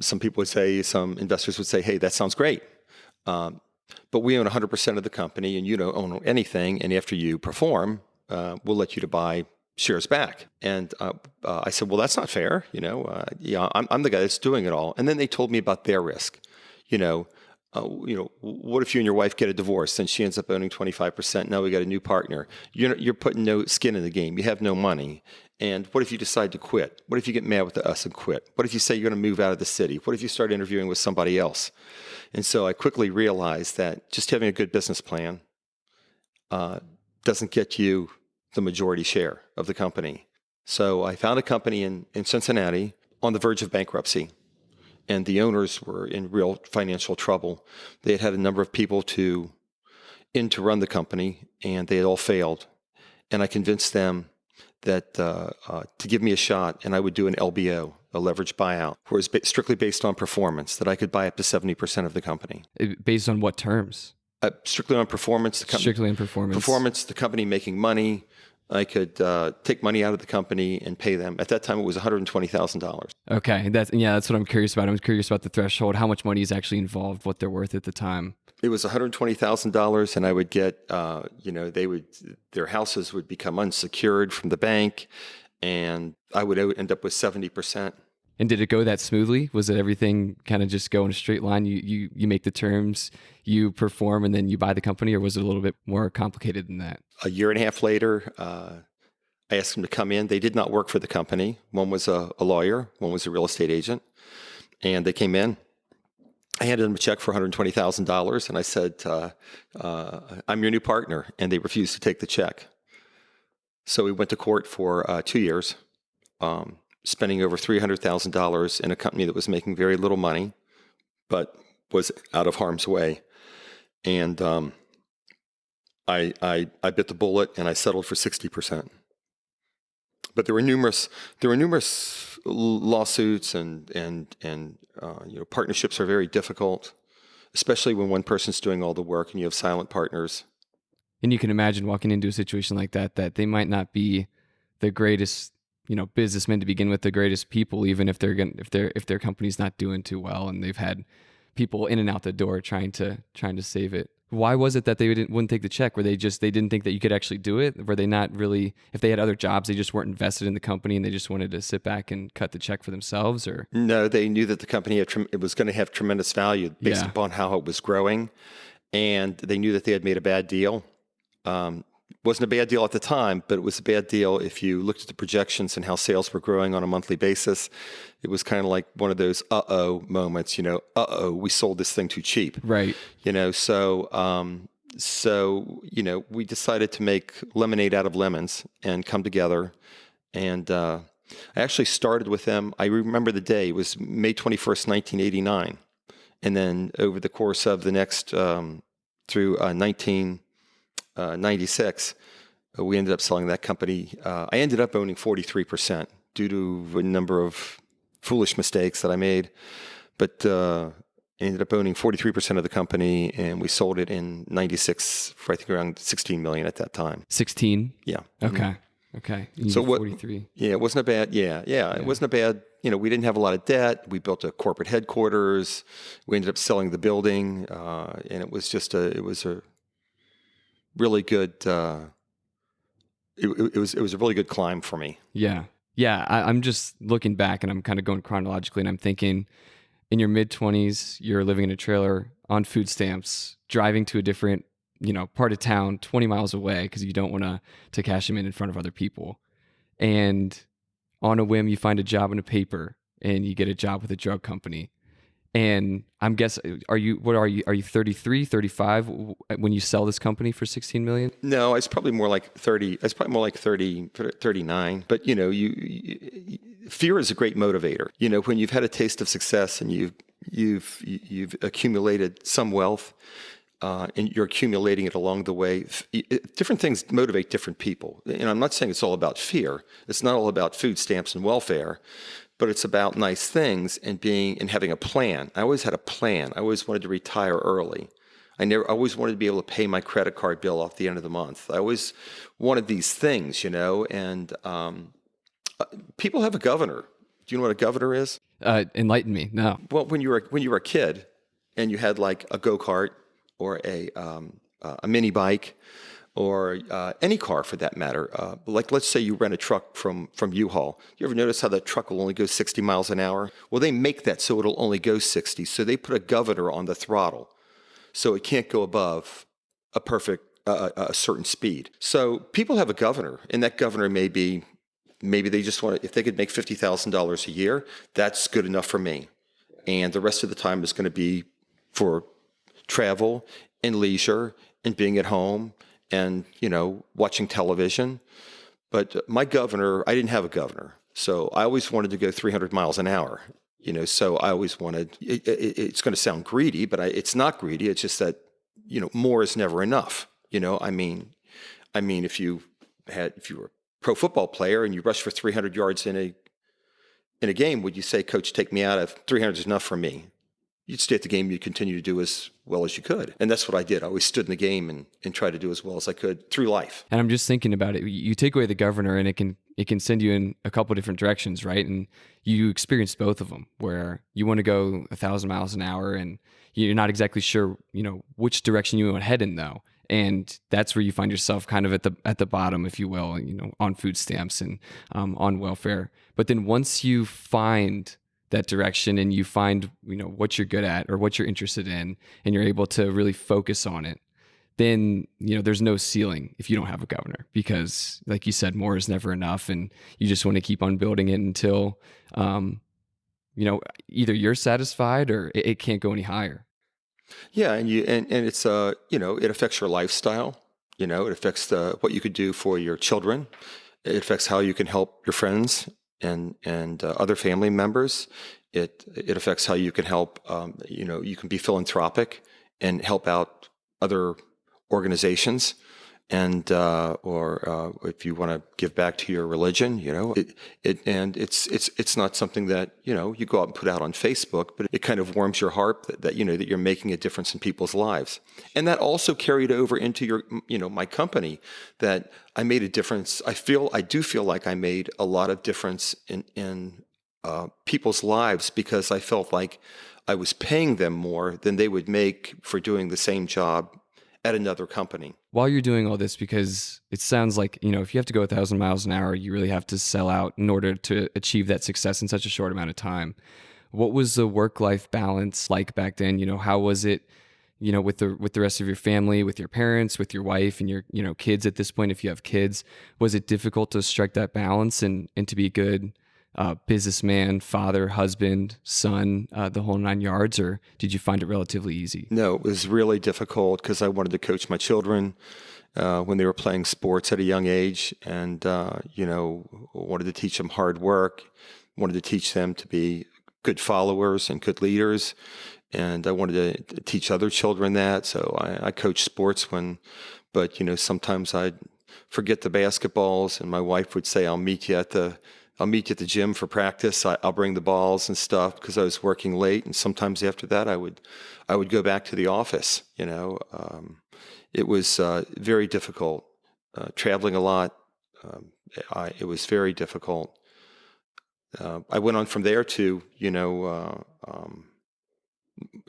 some investors would say, "Hey, that sounds great, but we own 100% of the company, and you don't own anything. And after you perform, we'll let you to buy shares back." And I said, "Well, that's not fair. I'm the guy that's doing it all." And then they told me about their risk. What if you and your wife get a divorce and she ends up owning 25%? Now we got a new partner. You're putting no skin in the game. You have no money. And what if you decide to quit? What if you get mad with us and quit? What if you say you're going to move out of the city? What if you start interviewing with somebody else? And so I quickly realized that just having a good business plan doesn't get you the majority share of the company. So I found a company in Cincinnati on the verge of bankruptcy. And the owners were in real financial trouble. They had a number of people to run the company, and they had all failed. And I convinced them that to give me a shot, and I would do an LBO, a leveraged buyout, where it was strictly based on performance, that I could buy up to 70% of the company. Based on what terms? Strictly on performance. Strictly on performance. Performance, the company making money. I could take money out of the company and pay them. At that time, it was $120,000. Okay, that's what I'm curious about. I'm curious about the threshold, how much money is actually involved, what they're worth at the time. It was $120,000, and I would get, their houses would become unsecured from the bank, and I would end up with 70%. And did it go that smoothly? Was it everything kind of just go in a straight line? You make the terms, you perform, and then you buy the company, or was it a little bit more complicated than that? A year and a half later, I asked them to come in. They did not work for the company. One was a lawyer, one was a real estate agent, and they came in. I handed them a check for $120,000, and I said, "I'm your new partner," and they refused to take the check. So we went to court for 2 years. Spending over $300,000 in a company that was making very little money, but was out of harm's way. And I bit the bullet and I settled for 60%. But there were numerous lawsuits and partnerships are very difficult, especially when one person's doing all the work and you have silent partners. And you can imagine walking into a situation like that they might not be the greatest businessmen to begin with, the greatest people, even if their company's not doing too well, and they've had people in and out the door trying to save it. Why was it that they wouldn't take the check? Were they didn't think that you could actually do it? Were they not really, if they had other jobs, they just weren't invested in the company and they just wanted to sit back and cut the check for themselves? Or no, they knew that the company it was going to have tremendous value based upon how it was growing, and they knew that they had made a bad deal. Wasn't a bad deal at the time, but it was a bad deal if you looked at the projections and how sales were growing on a monthly basis. It was kind of like one of those uh-oh moments, we sold this thing too cheap. Right. So we decided to make lemonade out of lemons and come together. And I actually started with them. I remember the day. It was May 21st, 1989. And then over the course of the next through 1996, we ended up selling that company. I ended up owning 43% due to a number of foolish mistakes that I made, but I ended up owning 43% of the company, and we sold it in 96 for I think around $16 million at that time. 16? Yeah. Okay. Okay. So 43. Yeah, it wasn't a bad. Yeah. It wasn't a bad. We didn't have a lot of debt. We built a corporate headquarters. We ended up selling the building, and it was a really good. It was a really good climb for me. Yeah. I'm just looking back, and I'm kind of going chronologically, and I'm thinking, in your mid-20s, you're living in a trailer on food stamps, driving to a different, part of town, 20 miles away, because you don't want to cash them in front of other people. And on a whim, you find a job in a paper, and you get a job with a drug company. And I'm guessing, are you 33, 35 when you sell this company for $16 million? No, it's probably more like 30. It's probably more like 30, 39. But, fear is a great motivator. When you've had a taste of success and you've accumulated some wealth, and you're accumulating it along the way. Different things motivate different people. And I'm not saying it's all about fear. It's not all about food stamps and welfare, but it's about nice things and having a plan. I always had a plan. I always wanted to retire early. I always wanted to be able to pay my credit card bill off the end of the month. I always wanted these things, and people have a governor. Do you know what a governor is? Enlighten me. No. Well, when you were a kid and you had like a go-kart or a mini bike or any car for that matter, like let's say you rent a truck from U-Haul. You ever notice how that truck will only go 60 miles an hour? Well, they make that so it'll only go 60. So they put a governor on the throttle, so it can't go above a certain speed. So people have a governor, and that governor maybe they just want to, if they could make $50,000 a year, that's good enough for me. And the rest of the time is going to be for travel and leisure and being at home and, watching television. But my governor, I didn't have a governor. So I always wanted to go 300 miles an hour, so I always wanted, it's going to sound greedy, but it's not greedy. It's just that, more is never enough. I mean, if you were a pro football player and you rushed for 300 yards in a game, would you say, Coach, take me out of 300 is enough for me? You'd stay at the game, you'd continue to do as well as you could. And that's what I did. I always stood in the game and tried to do as well as I could through life. And I'm just thinking about it. You take away the governor and it can send you in a couple different directions, right? And you experience both of them where you want to go 1,000 miles an hour and you're not exactly sure, which direction you want to head in though. And that's where you find yourself kind of at the bottom, if you will, on food stamps and on welfare. But then once you find that direction and you find, what you're good at or what you're interested in, and you're able to really focus on it, then, there's no ceiling if you don't have a governor, because like you said, more is never enough. And you just want to keep on building it until, either you're satisfied or it can't go any higher. Yeah. And it's, it affects your lifestyle. It affects what you could do for your children. It affects how you can help your friends and other family members. It affects how you can help. You can be philanthropic and help out other organizations, and or if you want to give back to your religion, it's not something that you go out and put out on Facebook, but it kind of warms your heart that you're making a difference in people's lives, and that also carried over into your my company, that I made a difference. I do feel like I made a lot of difference in people's lives, because I felt like I was paying them more than they would make for doing the same job at another company. While you're doing all this, because it sounds like, if you have to go 1,000 miles an hour, you really have to sell out in order to achieve that success in such a short amount of time. What was the work-life balance like back then? How was it, with the rest of your family, with your parents, with your wife and your, kids at this point, if you have kids? Was it difficult to strike that balance and to be a good businessman, father, husband, son, the whole 9 yards, or did you find it relatively easy? No, it was really difficult because I wanted to coach my children when they were playing sports at a young age, and wanted to teach them hard work, wanted to teach them to be good followers and good leaders, and I wanted to teach other children that. So I coached sports but sometimes I'd forget the basketballs, and my wife would say, I'll meet you at the gym for practice. I'll bring the balls and stuff because I was working late. And sometimes after that, I would go back to the office. It was very difficult, traveling a lot. It was very difficult. I went on from there to,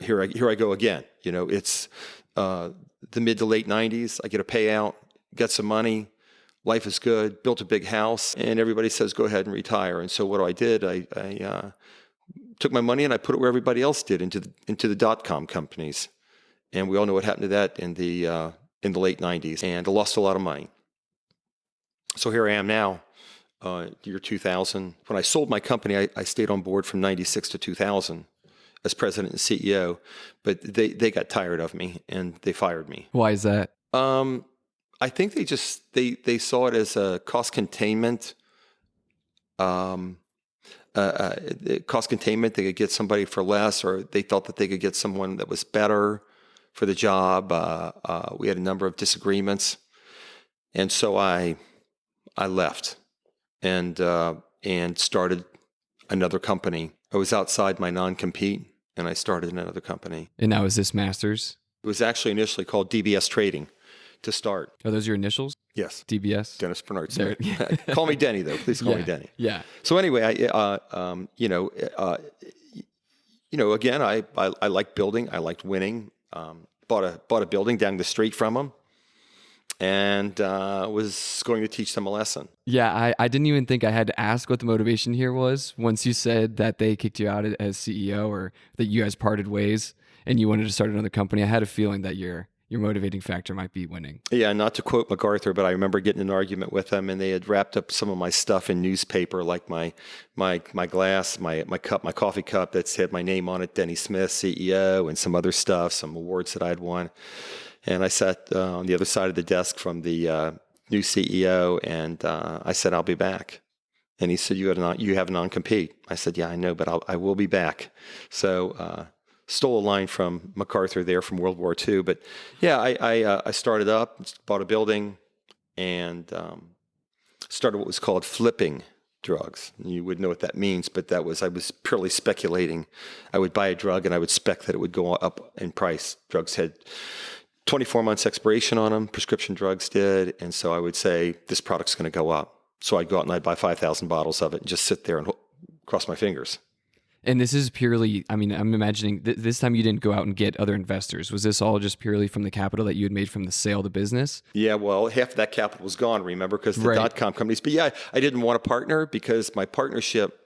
here I go again. It's the mid to late 90s. I get a payout, get some money. Life is good, built a big house, and everybody says, go ahead and retire. And so what I did, I took my money and I put it where everybody else did, into the dot-com companies. And we all know what happened to that in the late 90s, and I lost a lot of money. So here I am now, year 2000. When I sold my company, I stayed on board from 96 to 2000 as president and CEO, but they got tired of me and they fired me. Why is that? I think they saw it as a cost containment. Cost containment. They could get somebody for less, or they thought that they could get someone that was better. for the job. We had a number of disagreements, and so I left and started another company. I was outside my non-compete, and I started another company. And now is this Masters? It was actually initially called DBS Trading to start. Are those your initials? Yes. DBS? Dennis Bernard Smith. Call me Denny, though. Please call me Denny. Yeah. So anyway, again, I liked building. I liked winning. Bought a building down the street from them, and was going to teach them a lesson. Yeah, I didn't even think I had to ask what the motivation here was once you said that they kicked you out as CEO or that you guys parted ways and you wanted to start another company. I had a feeling that your motivating factor might be winning. Yeah, not to quote MacArthur, but I remember getting in an argument with them, and they had wrapped up some of my stuff in newspaper, like my glass, my cup, my coffee cup that had my name on it, Denny Smith, CEO, and some other stuff, some awards that I had won. And I sat on the other side of the desk from the new CEO, and I said, "I'll be back." And he said, "You have a non-compete." I said, "Yeah, I know, but I will be back." So stole a line from MacArthur there from World War II. But yeah, I started up, bought a building, and started what was called flipping drugs. You wouldn't know what that means, but I was purely speculating. I would buy a drug and I would spec that it would go up in price. Drugs had 24 months expiration on them, prescription drugs did, and so I would say, this product's going to go up. So I'd go out and I'd buy 5,000 bottles of it and just sit there and cross my fingers. And this is purely, I'm imagining this time you didn't go out and get other investors. Was this all just purely from the capital that you had made from the sale of the business? Yeah, well, half of that capital was gone, remember, because the dot-com companies. But yeah, I didn't want a partner because my partnership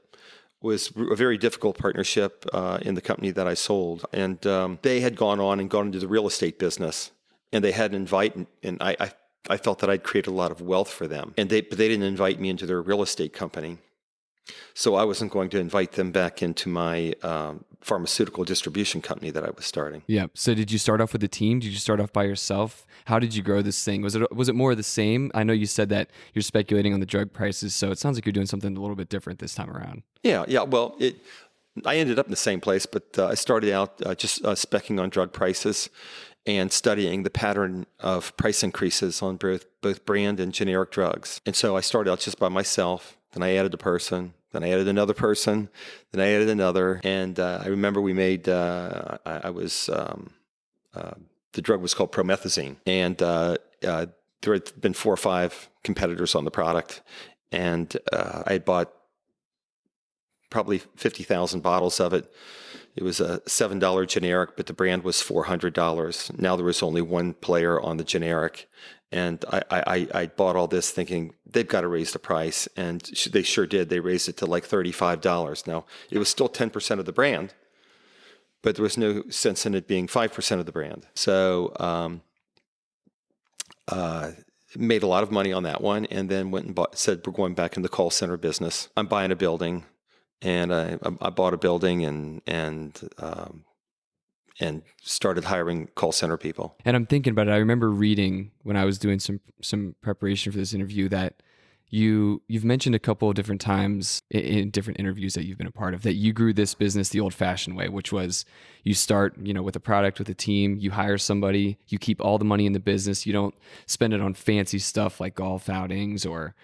was a very difficult partnership in the company that I sold. And they had gone into the real estate business, and they had an invite, and I felt that I'd created a lot of wealth for them. But they didn't invite me into their real estate company. So I wasn't going to invite them back into my pharmaceutical distribution company that I was starting. Yeah. So did you start off with a team? Did you start off by yourself? How did you grow this thing? Was it more of the same? I know you said that you're speculating on the drug prices, so it sounds like you're doing something a little bit different this time around. Yeah. Well, I ended up in the same place, but I started out just speccing on drug prices and studying the pattern of price increases on both brand and generic drugs. And so I started out just by myself. Then I added a person. Then I added another person. Then I added another. And I remember we made, the drug was called promethazine. And there had been 4 or 5 competitors on the product. And I had bought probably 50,000 bottles of it. It was a $7 generic, but the brand was $400. Now there was only one player on the generic. And I bought all this thinking they've got to raise the price. And they sure did. They raised it to like $35. Now, it was still 10% of the brand, but there was no sense in it being 5% of the brand. So made a lot of money on that one, and then went and said, we're going back in the call center business. I'm buying a building. And I bought a building and started hiring call center people. And I'm thinking about it. I remember reading when I was doing some preparation for this interview that you've mentioned a couple of different times in different interviews that you've been a part of that you grew this business the old-fashioned way, which was you start, with a product, with a team, you hire somebody, you keep all the money in the business, you don't spend it on fancy stuff like golf outings or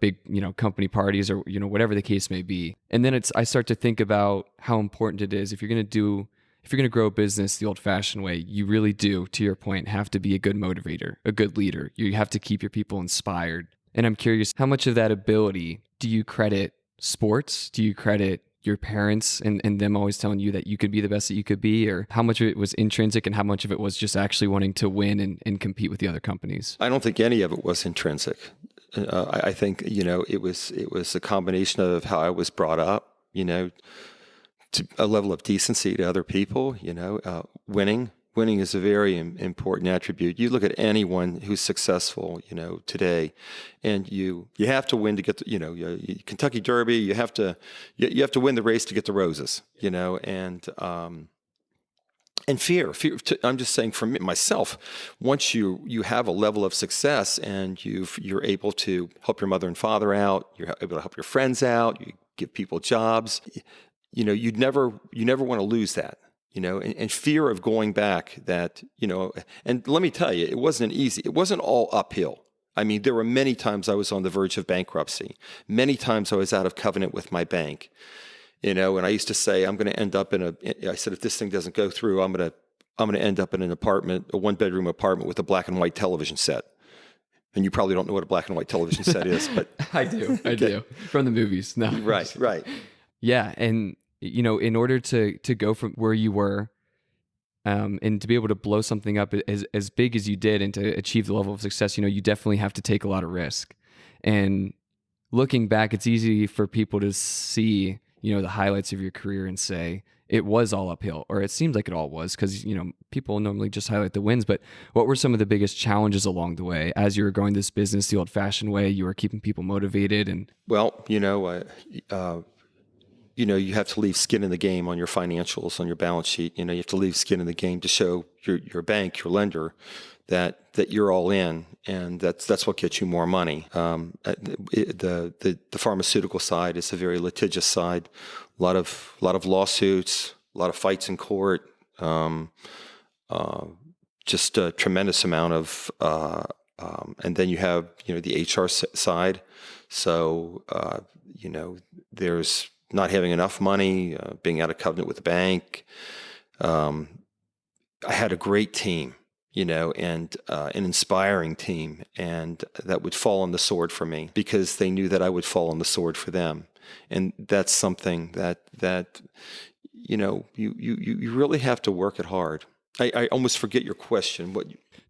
big, company parties or, whatever the case may be. And then I start to think about how important it is if you're going to grow a business the old-fashioned way, you really do, to your point, have to be a good motivator, a good leader. You have to keep your people inspired. And I'm curious, how much of that ability do you credit sports? Do you credit your parents and them always telling you that you could be the best that you could be? Or how much of it was intrinsic and how much of it was just actually wanting to win and compete with the other companies? I don't think any of it was intrinsic. I think, it was a combination of how I was brought up, to a level of decency to other people, winning. Winning is a very important attribute. You look at anyone who's successful, today, and you have to win to get the, Kentucky Derby. You have to win the race to get the roses, and fear. I'm just saying for myself, once you have a level of success and you're able to help your mother and father out, you're able to help your friends out, you give people jobs, you never want to lose that. and fear of going back that, and let me tell you, it wasn't easy. It wasn't all uphill. I mean, there were many times I was on the verge of bankruptcy. Many times I was out of covenant with my bank, and I used to say, I'm going to end up I said, if this thing doesn't go through, I'm going to end up in an apartment, a 1-bedroom apartment with a black and white television set. And you probably don't know what a black and white television set is, but I do. From the movies. No. Right. Yeah. And, in order to go from where you were, and to be able to blow something up as big as you did and to achieve the level of success, you definitely have to take a lot of risk. And looking back, it's easy for people to see, the highlights of your career and say it was all uphill, or it seems like it all was, because, people normally just highlight the wins. But what were some of the biggest challenges along the way as you were growing this business the old fashioned way? You were keeping people motivated and... Well, you have to leave skin in the game on your financials, on your balance sheet. You have to leave skin in the game to show your bank, your lender, that you're all in, and that's what gets you more money. The pharmaceutical side is a very litigious side. A lot of lawsuits, a lot of fights in court. Just a tremendous amount of, and then you have the HR side. So there's not having enough money, being out of covenant with the bank. I had a great team, and an inspiring team, and that would fall on the sword for me because they knew that I would fall on the sword for them. And that's something that you really have to work it hard. I almost forget your question.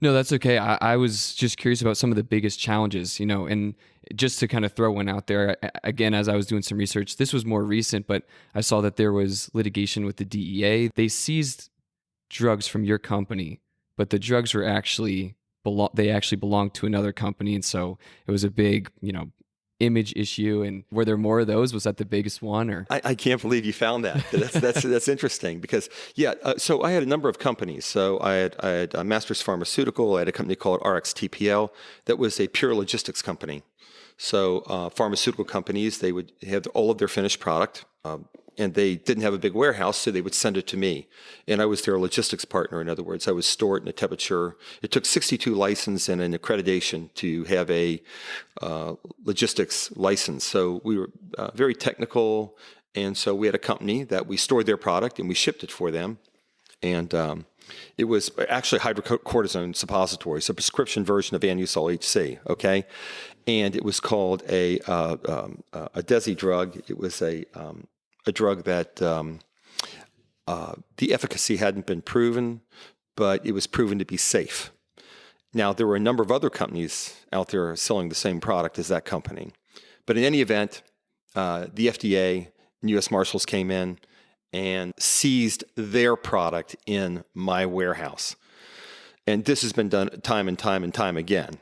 No, that's okay. I was just curious about some of the biggest challenges, and just to kind of throw one out there, again, as I was doing some research, this was more recent, but I saw that there was litigation with the DEA. They seized drugs from your company, but the drugs were actually belonged to another company. And so it was a big, image issue. And were there more of those? Was that the biggest one? Or I can't believe you found that. That's interesting because so I had a number of companies. So I had Masters Pharmaceutical. I had a company called RXTPL that was a pure logistics company. So pharmaceutical companies, they would have all of their finished product, and they didn't have a big warehouse, so they would send it to me. And I was their logistics partner. In other words, I would store it in a temperature. It took 62 license and an accreditation to have a logistics license. So we were very technical, and so we had a company that we stored their product and we shipped it for them. And it was actually hydrocortisone suppositories, a prescription version of Anusol HC, okay? And it was called a DESI drug. It was a drug that the efficacy hadn't been proven, but it was proven to be safe. Now, there were a number of other companies out there selling the same product as that company. But in any event, the FDA and U.S. Marshals came in and seized their product in my warehouse. And this has been done time and time and time again.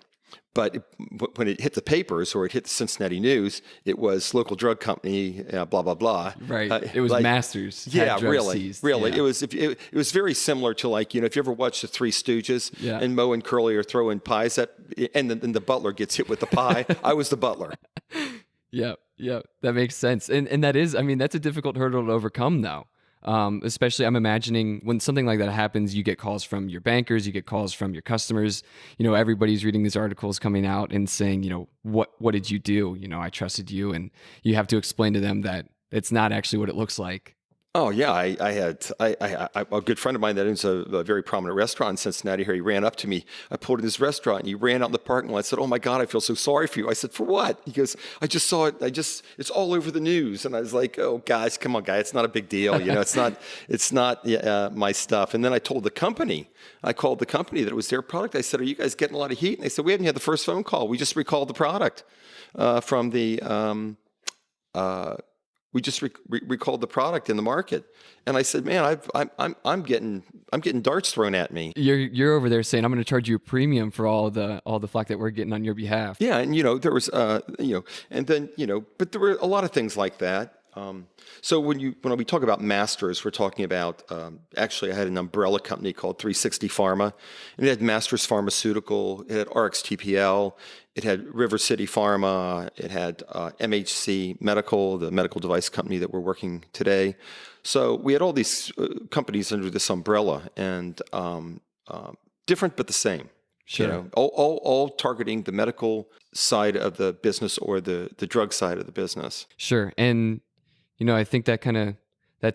But when it hit the papers or it hit the Cincinnati news, it was local drug company, blah, blah, blah. Right. It was Masters. Yeah, really. Seized. Really. Yeah. It was very similar to if you ever watched the Three Stooges and Moe and Curly are throwing pies and the butler gets hit with the pie. I was the butler. Yeah. That makes sense. And that is, that's a difficult hurdle to overcome though. Especially I'm imagining when something like that happens, you get calls from your bankers, you get calls from your customers, everybody's reading these articles coming out and saying, what did you do? I trusted you, and you have to explain to them that it's not actually what it looks like. Oh yeah, I had a good friend of mine that owns a very prominent restaurant in Cincinnati here. He ran up to me. I pulled in his restaurant and he ran out in the parking lot. I said, "Oh my God, I feel so sorry for you." I said, "For what?" He goes, "I just saw it. It's all over the news." And I was like, "Oh guys, come on, guy, it's not a big deal. It's not my stuff." And then I told the company. I called the company that it was their product. I said, "Are you guys getting a lot of heat?" And they said, "We haven't had the first phone call. We just recalled the product from the." We just recalled the product in the market, and I said, "Man, I'm getting darts thrown at me." You're over there saying, "I'm going to charge you a premium for all the flack that we're getting on your behalf." Yeah, and there was and then but there were a lot of things like that. So when we talk about masters, we're talking about actually I had an umbrella company called 360 Pharma, and it had Masters Pharmaceutical, it had RXTPL, it had River City Pharma, it had MHC Medical, the medical device company that we're working today. So we had all these companies under this umbrella, and different but the same. Sure. You know, all targeting the medical side of the business or the drug side of the business. Sure. And I think that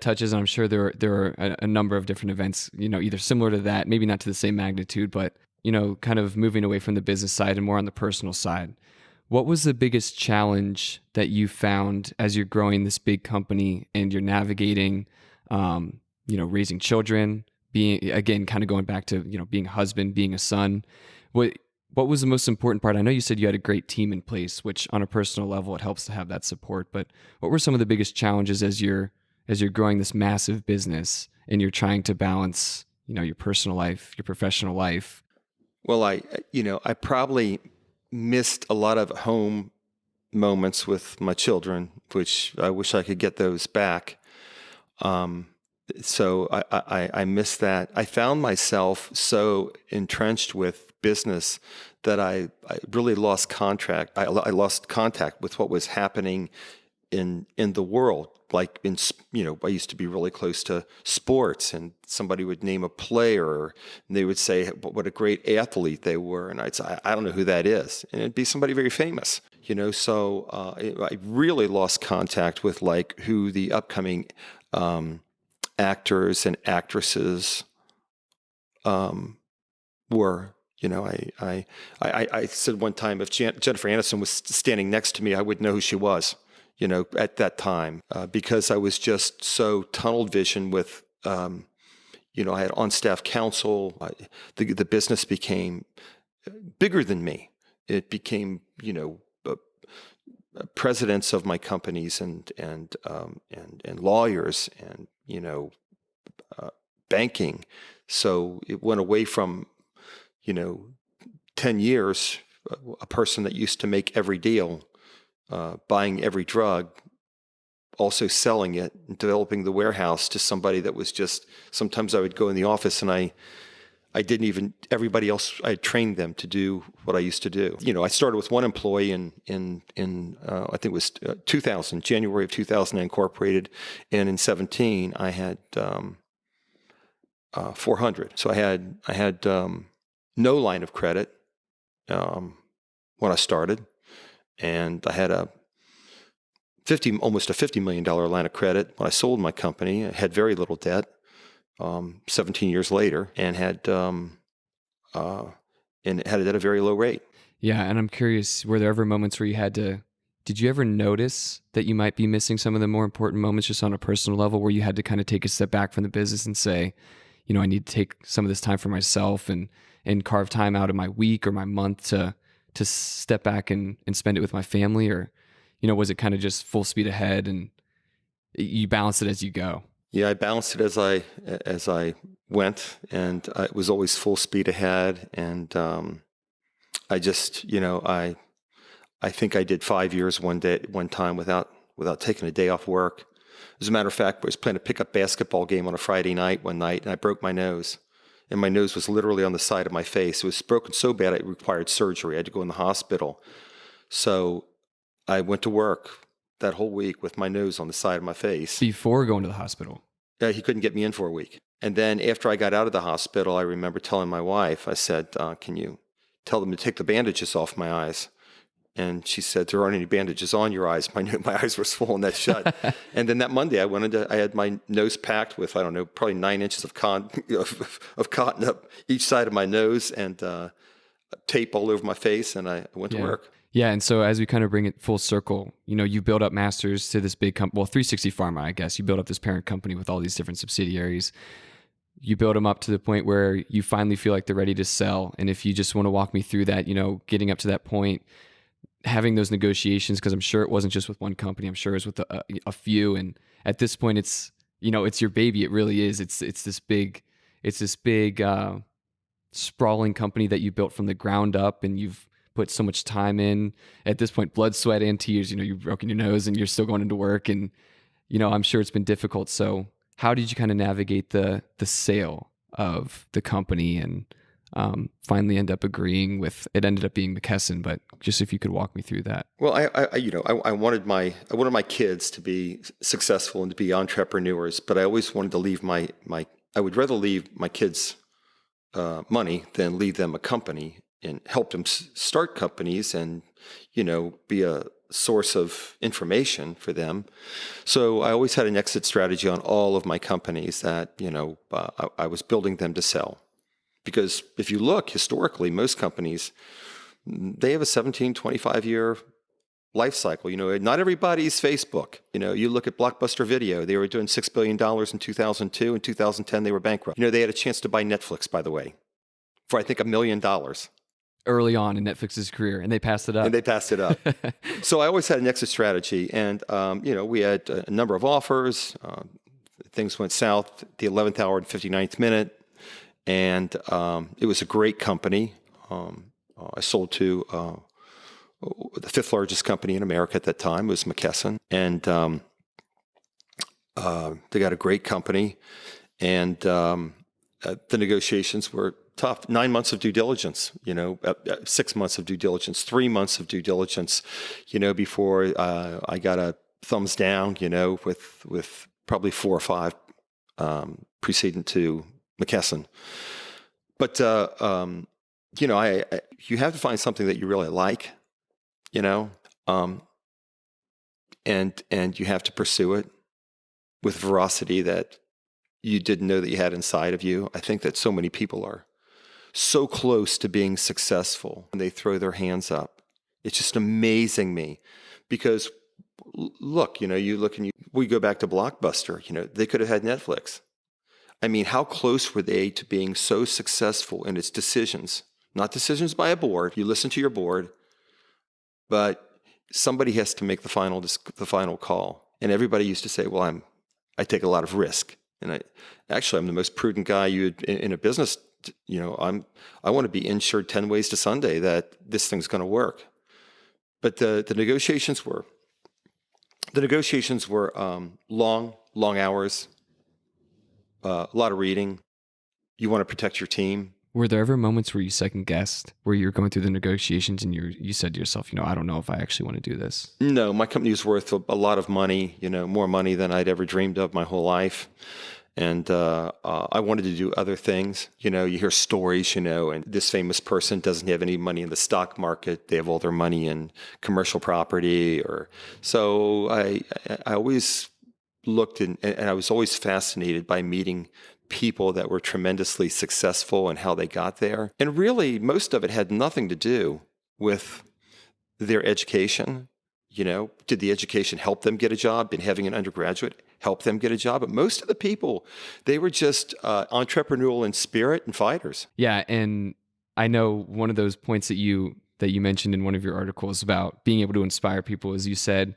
touches, and I'm sure there are a number of different events, either similar to that, maybe not to the same magnitude, but kind of moving away from the business side and more on the personal side. What was the biggest challenge that you found as you're growing this big company and you're navigating, raising children, being, again, kind of going back to, being a husband, being a son? What was the most important part? I know you said you had a great team in place, which on a personal level, it helps to have that support. But what were some of the biggest challenges as you're growing this massive business and you're trying to balance, your personal life, your professional life? Well, I probably missed a lot of home moments with my children, which I wish I could get those back. So I missed that. I found myself so entrenched with business that I really lost contact. I lost contact with what was happening in the world. Like I used to be really close to sports, and somebody would name a player, and they would say what a great athlete they were, and I'd say I don't know who that is, and it'd be somebody very famous. So I really lost contact with like who the upcoming actors and actresses were. I said one time if Jennifer Aniston was standing next to me, I wouldn't know who she was, at that time, because I was just so tunnel vision with, I had on-staff counsel. The business became bigger than me. It became, presidents of my companies and lawyers and, banking. So it went away from, 10 years, a person that used to make every deal, buying every drug, also selling it, and developing the warehouse, to somebody that was just, sometimes I would go in the office and I didn't even, everybody else, I trained them to do what I used to do. I started with one employee in I think it was 2000, January of 2000, I incorporated. And in 17, I had 400. So I had no line of credit when I started. And I had almost a $50 million line of credit when I sold my company. I had very little debt 17 years later, and had it at a very low rate. Yeah, and I'm curious, were there ever moments where did you ever notice that you might be missing some of the more important moments just on a personal level, where you had to kind of take a step back from the business and say, I need to take some of this time for myself and carve time out of my week or my month to step back and spend it with my family? Or, was it kind of just full speed ahead and you balance it as you go? Yeah, I balanced it as I went, and it was always full speed ahead. And I just, I think I did 5 years one time without taking a day off work. As a matter of fact, I was playing a pickup basketball game on a Friday night one night, and I broke my nose. And my nose was literally on the side of my face. It was broken so bad it required surgery. I had to go in the hospital. So I went to work that whole week with my nose on the side of my face. Before going to the hospital? He couldn't get me in for a week. And then after I got out of the hospital, I remember telling my wife, I said, can you tell them to take the bandages off my eyes? And she said, there aren't any bandages on your eyes. My eyes were swollen that shut. And then that Monday, I had my nose packed with, I don't know, probably 9 inches of cotton up each side of my nose, and tape all over my face, and I went to work. Yeah, and so as we kind of bring it full circle, you build up Masters to this big company, 360 Pharma, I guess. You build up this parent company with all these different subsidiaries. You build them up to the point where you finally feel like they're ready to sell. And if you just want to walk me through that, getting up to that point, having those negotiations, because I'm sure it wasn't just with one company. I'm sure it was with a few. And at this point, it's your baby. It really is. It's this big sprawling company that you built from the ground up, and you've put so much time in. At this point, blood, sweat, and tears. You've broken your nose, and you're still going into work. And I'm sure it's been difficult. So how did you kind of navigate the sale of the company and finally end up agreeing with, it ended up being McKesson, but just if you could walk me through that. Well, I wanted my kids to be successful and to be entrepreneurs, but I always wanted to leave I would rather leave my kids money than leave them a company and help them start companies and, be a source of information for them. So I always had an exit strategy on all of my companies that, I was building them to sell. Because if you look historically, most companies, they have a 17, 25-year life cycle. Not everybody's Facebook. You look at Blockbuster Video, they were doing $6 billion in 2002. In 2010, they were bankrupt. They had a chance to buy Netflix, by the way, for I think $1 million. Early on in Netflix's career, and they passed it up. So I always had an exit strategy, and we had a number of offers. Things went south at the 11th hour and 59th minute, and it was a great company. I sold to the fifth largest company in America at that time, was McKesson, and they got a great company, and the negotiations were tough. 9 months of due diligence, 6 months of due diligence, 3 months of due diligence, before I got a thumbs down, with probably 4 or 5 precedent to McKesson. But you have to find something that you really like, and you have to pursue it with veracity that you didn't know that you had inside of you. I think that so many people are so close to being successful and they throw their hands up. It's just amazing me because look, we go back to Blockbuster, they could have had Netflix. I mean, how close were they to being so successful in its decisions? Not decisions by a board. You listen to your board, but somebody has to make the final call. And everybody used to say, well, I take a lot of risk. And I'm the most prudent guy in a business. I want to be insured 10 ways to Sunday that this thing's going to work. But the negotiations were long hours, a lot of reading. You want to protect your team. Were there ever moments where you second guessed, where you're going through the negotiations and you said to yourself, I don't know if I actually want to do this? No, my company was worth a lot of money, more money than I'd ever dreamed of my whole life. And I wanted to do other things. You hear stories, and this famous person doesn't have any money in the stock market. They have all their money in commercial property. So I always looked and I was always fascinated by meeting people that were tremendously successful and how they got there. And really, most of it had nothing to do with their education. Did the education help them get a job? Did having an undergraduate help them get a job? But most of the people, they were just entrepreneurial in spirit and fighters. Yeah, and I know one of those points that you mentioned in one of your articles about being able to inspire people is you said,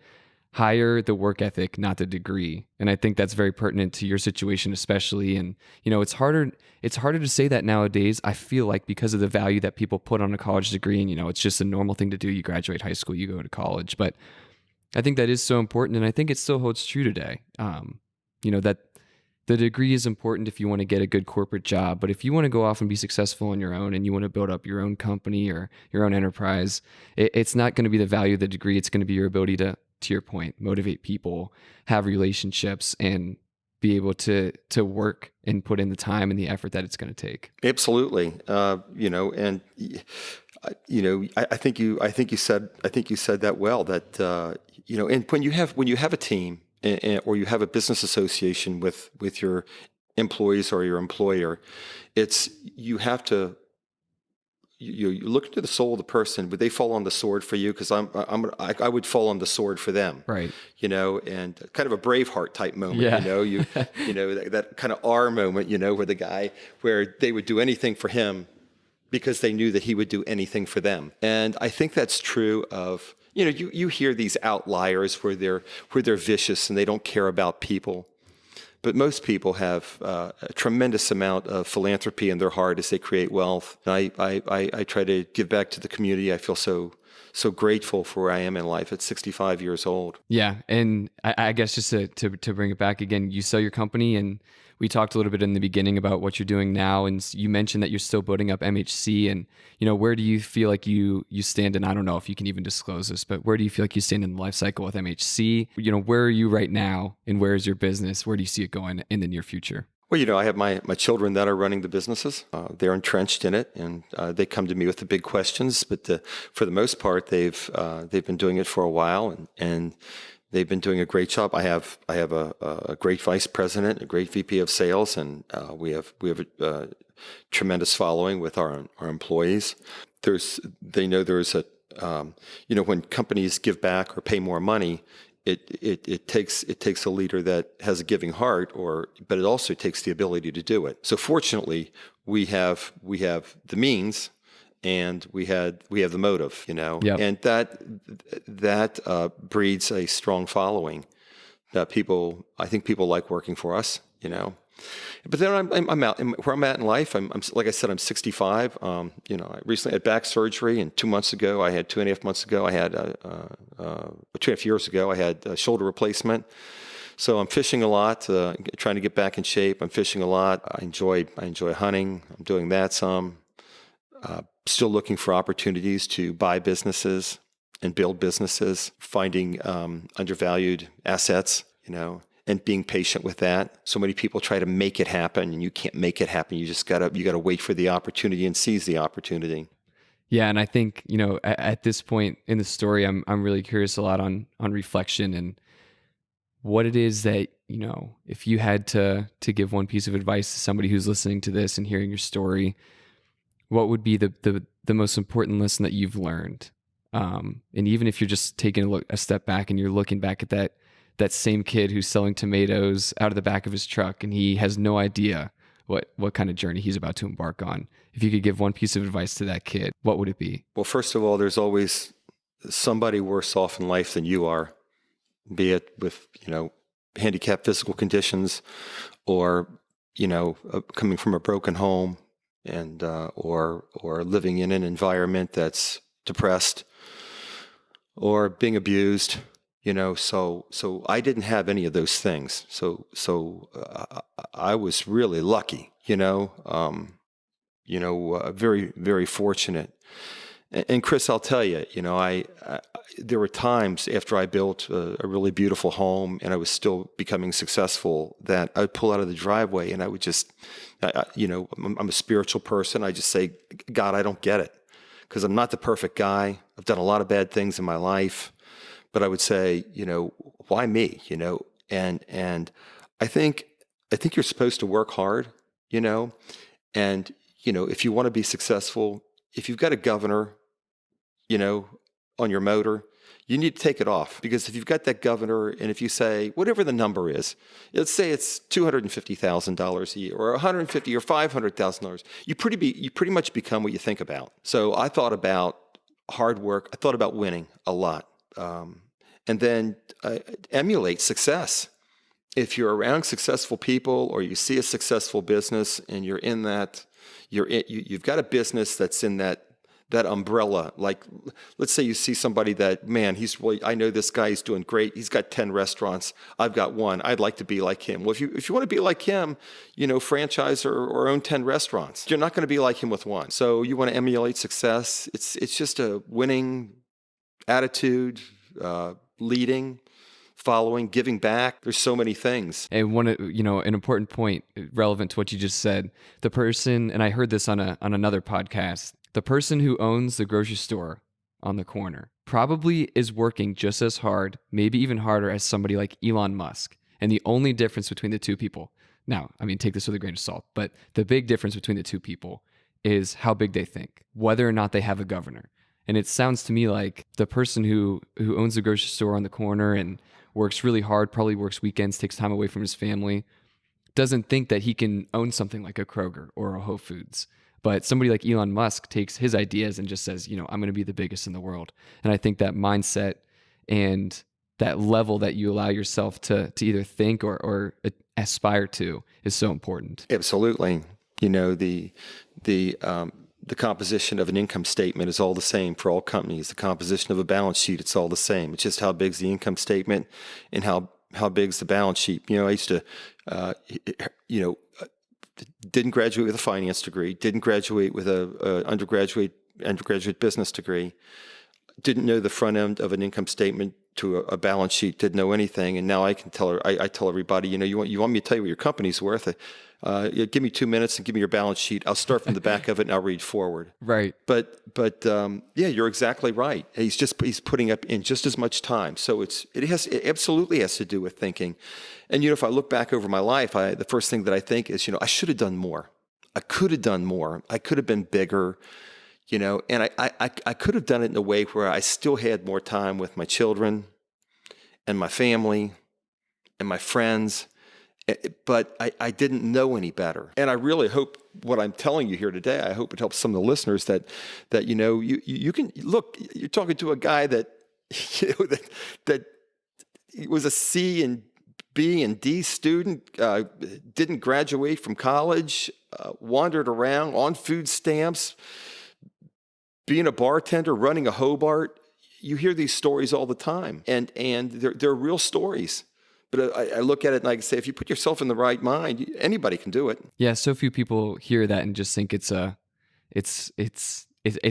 hire the work ethic, not the degree. And I think that's very pertinent to your situation, especially. And, it's harder to say that nowadays, I feel like, because of the value that people put on a college degree. And, it's just a normal thing to do. You graduate high school, you go to college. But I think that is so important. And I think it still holds true today. That the degree is important if you want to get a good corporate job. But if you want to go off and be successful on your own and you want to build up your own company or your own enterprise, it's not going to be the value of the degree. It's going to be your ability to your point, motivate people, have relationships, and be able to work and put in the time and the effort that it's going to take. Absolutely. I think you said that well, that, and when you have a team or you have a business association with your employees or your employer, you have to, you look into the soul of the person. Would they fall on the sword for you? Because I would fall on the sword for them, right? And kind of a Braveheart type moment, yeah. that kind of R moment, where they would do anything for him because they knew that he would do anything for them. And I think that's true of, you hear these outliers where they're vicious and they don't care about people. But most people have a tremendous amount of philanthropy in their heart as they create wealth. And I try to give back to the community. I feel so so grateful for where I am in life at 65 years old. Yeah. And I guess just to bring it back again, you sell your company, and we talked a little bit in the beginning about what you're doing now. And you mentioned that you're still building up MHC, and, where do you feel like you stand? And I don't know if you can even disclose this, but where do you feel like you stand in the life cycle with MHC? Where are you right now, and where is your business? Where do you see it going in the near future? Well, I have my children that are running the businesses. They're entrenched in it, and they come to me with the big questions. But for the most part, they've been doing it for a while, and they've been doing a great job. I have a great vice president, a great VP of sales, and we have a tremendous following with our employees. They know there's when companies give back or pay more money, it takes a leader that has a giving heart, but it also takes the ability to do it. So fortunately, we have the means, and we have the motive, Yep. and that breeds a strong following. That I think people like working for us, But then I'm out where I'm at in life. I'm like I said, I'm 65. I recently had back surgery, and 2 months ago, 2.5 months ago, I had 2.5 years ago, I had a shoulder replacement. So I'm fishing a lot, trying to get back in shape. I'm fishing a lot. I enjoy hunting. I'm doing that some. Still looking for opportunities to buy businesses and build businesses, finding undervalued assets, and being patient with that. So many people try to make it happen, and you can't make it happen. You just gotta wait for the opportunity and seize the opportunity. Yeah, and I think at this point in the story, I'm really curious a lot on reflection and what it is that if you had to give one piece of advice to somebody who's listening to this and hearing your story, what would be the most important lesson that you've learned? And even if you're just taking a step back and you're looking back at that same kid who's selling tomatoes out of the back of his truck, and he has no idea what kind of journey he's about to embark on. If you could give one piece of advice to that kid, what would it be? Well, first of all, there's always somebody worse off in life than you are, be it with, handicapped physical conditions, or, coming from a broken home, and or living in an environment that's depressed, or being abused. So I didn't have any of those things. So I was really lucky, very, very fortunate. And Chris, I'll tell you, there were times after I built a really beautiful home and I was still becoming successful that I would pull out of the driveway and I would just, I'm a spiritual person. I just say, God, I don't get it, because I'm not the perfect guy. I've done a lot of bad things in my life. But I would say, why me? And I think you're supposed to work hard, and if you want to be successful, if you've got a governor, on your motor, you need to take it off, because if you've got that governor, and if you say whatever the number is, let's say it's $250,000 a year, or $150,000 or $500,000, you pretty much become what you think about. So I thought about hard work. I thought about winning a lot. And then emulate success. If you're around successful people, or you see a successful business and you're in that, you've got a business that's in that umbrella. Like, let's say you see somebody that, man, I know this guy, he's doing great. He's got 10 restaurants. I've got one. I'd like to be like him. Well, if you want to be like him, franchise or own 10 restaurants. You're not going to be like him with one. So you want to emulate success. It's just a winning attitude, leading, following, giving back. There's so many things. And an important point relevant to what you just said, the person, and I heard this on another podcast, the person who owns the grocery store on the corner probably is working just as hard, maybe even harder, as somebody like Elon Musk. And the only difference between the two people, now, take this with a grain of salt, but the big difference between the two people is how big they think, whether or not they have a governor. And it sounds to me like the person who owns the grocery store on the corner and works really hard, probably works weekends, takes time away from his family, doesn't think that he can own something like a Kroger or a Whole Foods. But somebody like Elon Musk takes his ideas and just says, I'm going to be the biggest in the world. And I think that mindset and that level that you allow yourself to either think or aspire to is so important. Absolutely. The composition of an income statement is all the same for all companies. The composition of a balance sheet, it's all the same. It's just how big's the income statement and how big's the balance sheet. I used to, didn't graduate with a finance degree, didn't graduate with a undergraduate business degree, didn't know the front end of an income statement to a balance sheet, didn't know anything. And now I can tell her, I tell everybody, you want me to tell you what your company's worth? Give me 2 minutes and give me your balance sheet. I'll start from the back of it and I'll read forward. Right. But yeah, you're exactly right. He's putting up in just as much time. So it absolutely has to do with thinking. And if I look back over my life, the first thing that I think is, I should have done more. I could have done more. I could have been bigger. And I could have done it in a way where I still had more time with my children and my family and my friends, but I didn't know any better. And I really hope what I'm telling you here today, I hope it helps some of the listeners that you can look, you're talking to a guy that, that was a C and B and D student, didn't graduate from college, wandered around on food stamps, being a bartender, running a Hobart. You hear these stories all the time, and they're real stories. But I look at it and I say, if you put yourself in the right mind, anybody can do it. Yeah, so few people hear that and just think it's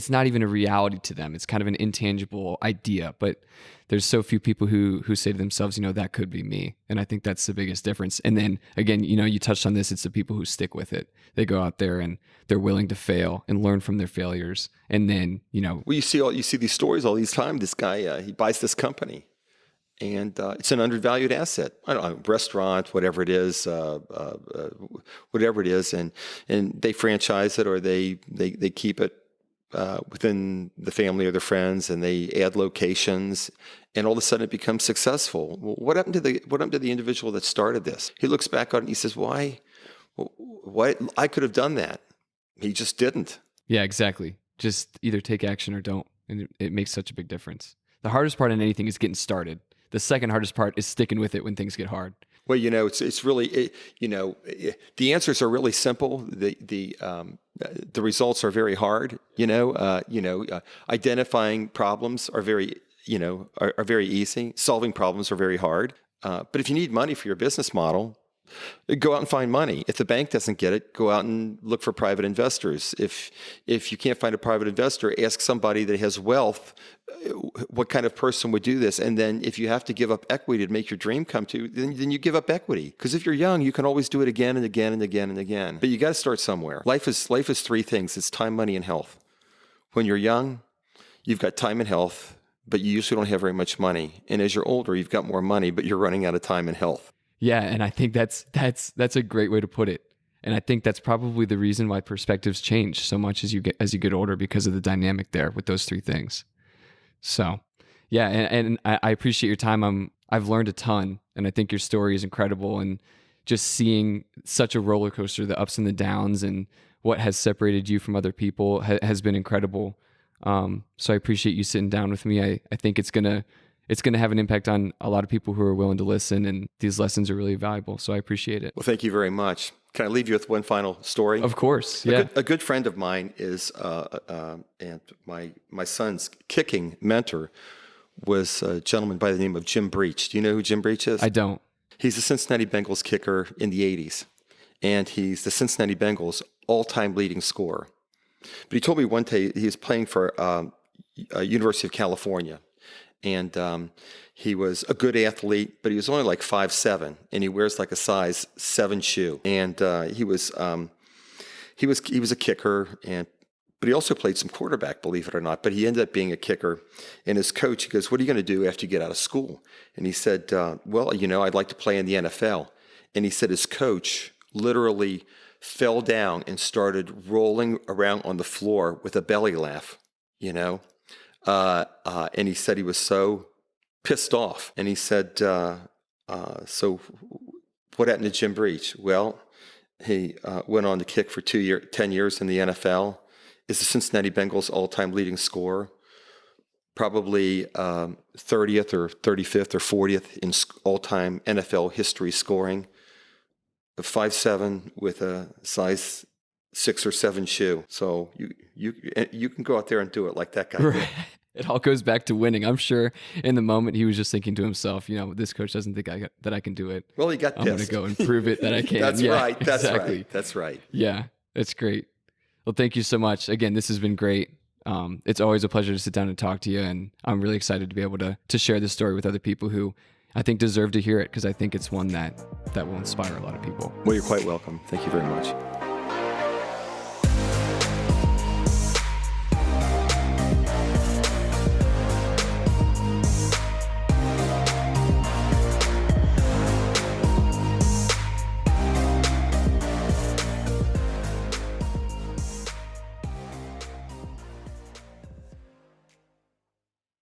not even a reality to them. It's kind of an intangible idea, but there's so few people who say to themselves, that could be me. And I think that's the biggest difference. And then again, you touched on this, it's the people who stick with it. They go out there and they're willing to fail and learn from their failures. And then, well, you see these stories all these time. This guy, he buys this company and it's an undervalued asset. I don't know, restaurant, whatever it is, and they franchise it or they keep it within the family or their friends, and they add locations, and all of a sudden it becomes successful. Well, what happened to the individual that started this? He looks back on it and he says, "Why? I could have done that." He just didn't. Yeah, exactly. Just either take action or don't, and it makes such a big difference. The hardest part in anything is getting started. The second hardest part is sticking with it when things get hard. Well, it's really, the answers are really simple. The results are very hard. Identifying problems are very easy. Solving problems are very hard. But if you need money for your business model, go out and find money. If the bank doesn't get it, go out and look for private investors. If you can't find a private investor, ask somebody that has wealth. What kind of person would do this? And then if you have to give up equity to make your dream come true, then you give up equity. Because if you're young, you can always do it again and again and again and again. But you got to start somewhere. Life is three things. It's time, money, and health. When you're young, you've got time and health, but you usually don't have very much money. And as you're older, you've got more money, but you're running out of time and health. Yeah, and I think that's a great way to put it. And I think that's probably the reason why perspectives change so much as you get older, because of the dynamic there with those three things. So, yeah, and I appreciate your time. I've learned a ton, and I think your story is incredible. And just seeing such a roller coaster, the ups and the downs, and what has separated you from other people has been incredible. So I appreciate you sitting down with me. I think it's gonna have an impact on a lot of people who are willing to listen, and these lessons are really valuable. So I appreciate it. Well, thank you very much. Can I leave you with one final story? Of course, yeah. A good friend of mine is, and my son's kicking mentor was a gentleman by the name of Jim Breach. Do you know who Jim Breach is? I don't. He's the Cincinnati Bengals kicker in the 80s, and he's the Cincinnati Bengals all-time leading scorer. But he told me one day he was playing for University of California. And he was a good athlete, but he was only like 5'7", and he wears like a size 7 shoe. And he was a kicker, but he also played some quarterback, believe it or not. But he ended up being a kicker. And his coach, he goes, "What are you going to do after you get out of school?" And he said, "Well, I'd like to play in the NFL." And he said his coach literally fell down and started rolling around on the floor with a belly laugh, and he said he was so pissed off. And he said, so what happened to Jim Breach? Well, he went on to kick for 10 years in the NFL, is the Cincinnati Bengals all-time leading scorer, probably 30th or 35th or 40th in all-time NFL history scoring, 5'7" with a size 6 or 7 shoe. So you can go out there and do it like that guy did. It all goes back to winning. I'm sure in the moment he was just thinking to himself, this coach doesn't think that I can do it. Well, he got pissed. I'm going to go and prove it that I can. That's right. That's exactly. right. That's right. Yeah, that's great. Well, thank you so much. Again, this has been great. It's always a pleasure to sit down and talk to you, and I'm really excited to be able to share this story with other people who I think deserve to hear it, because I think it's one that will inspire a lot of people. Well, you're quite welcome. Thank you very much.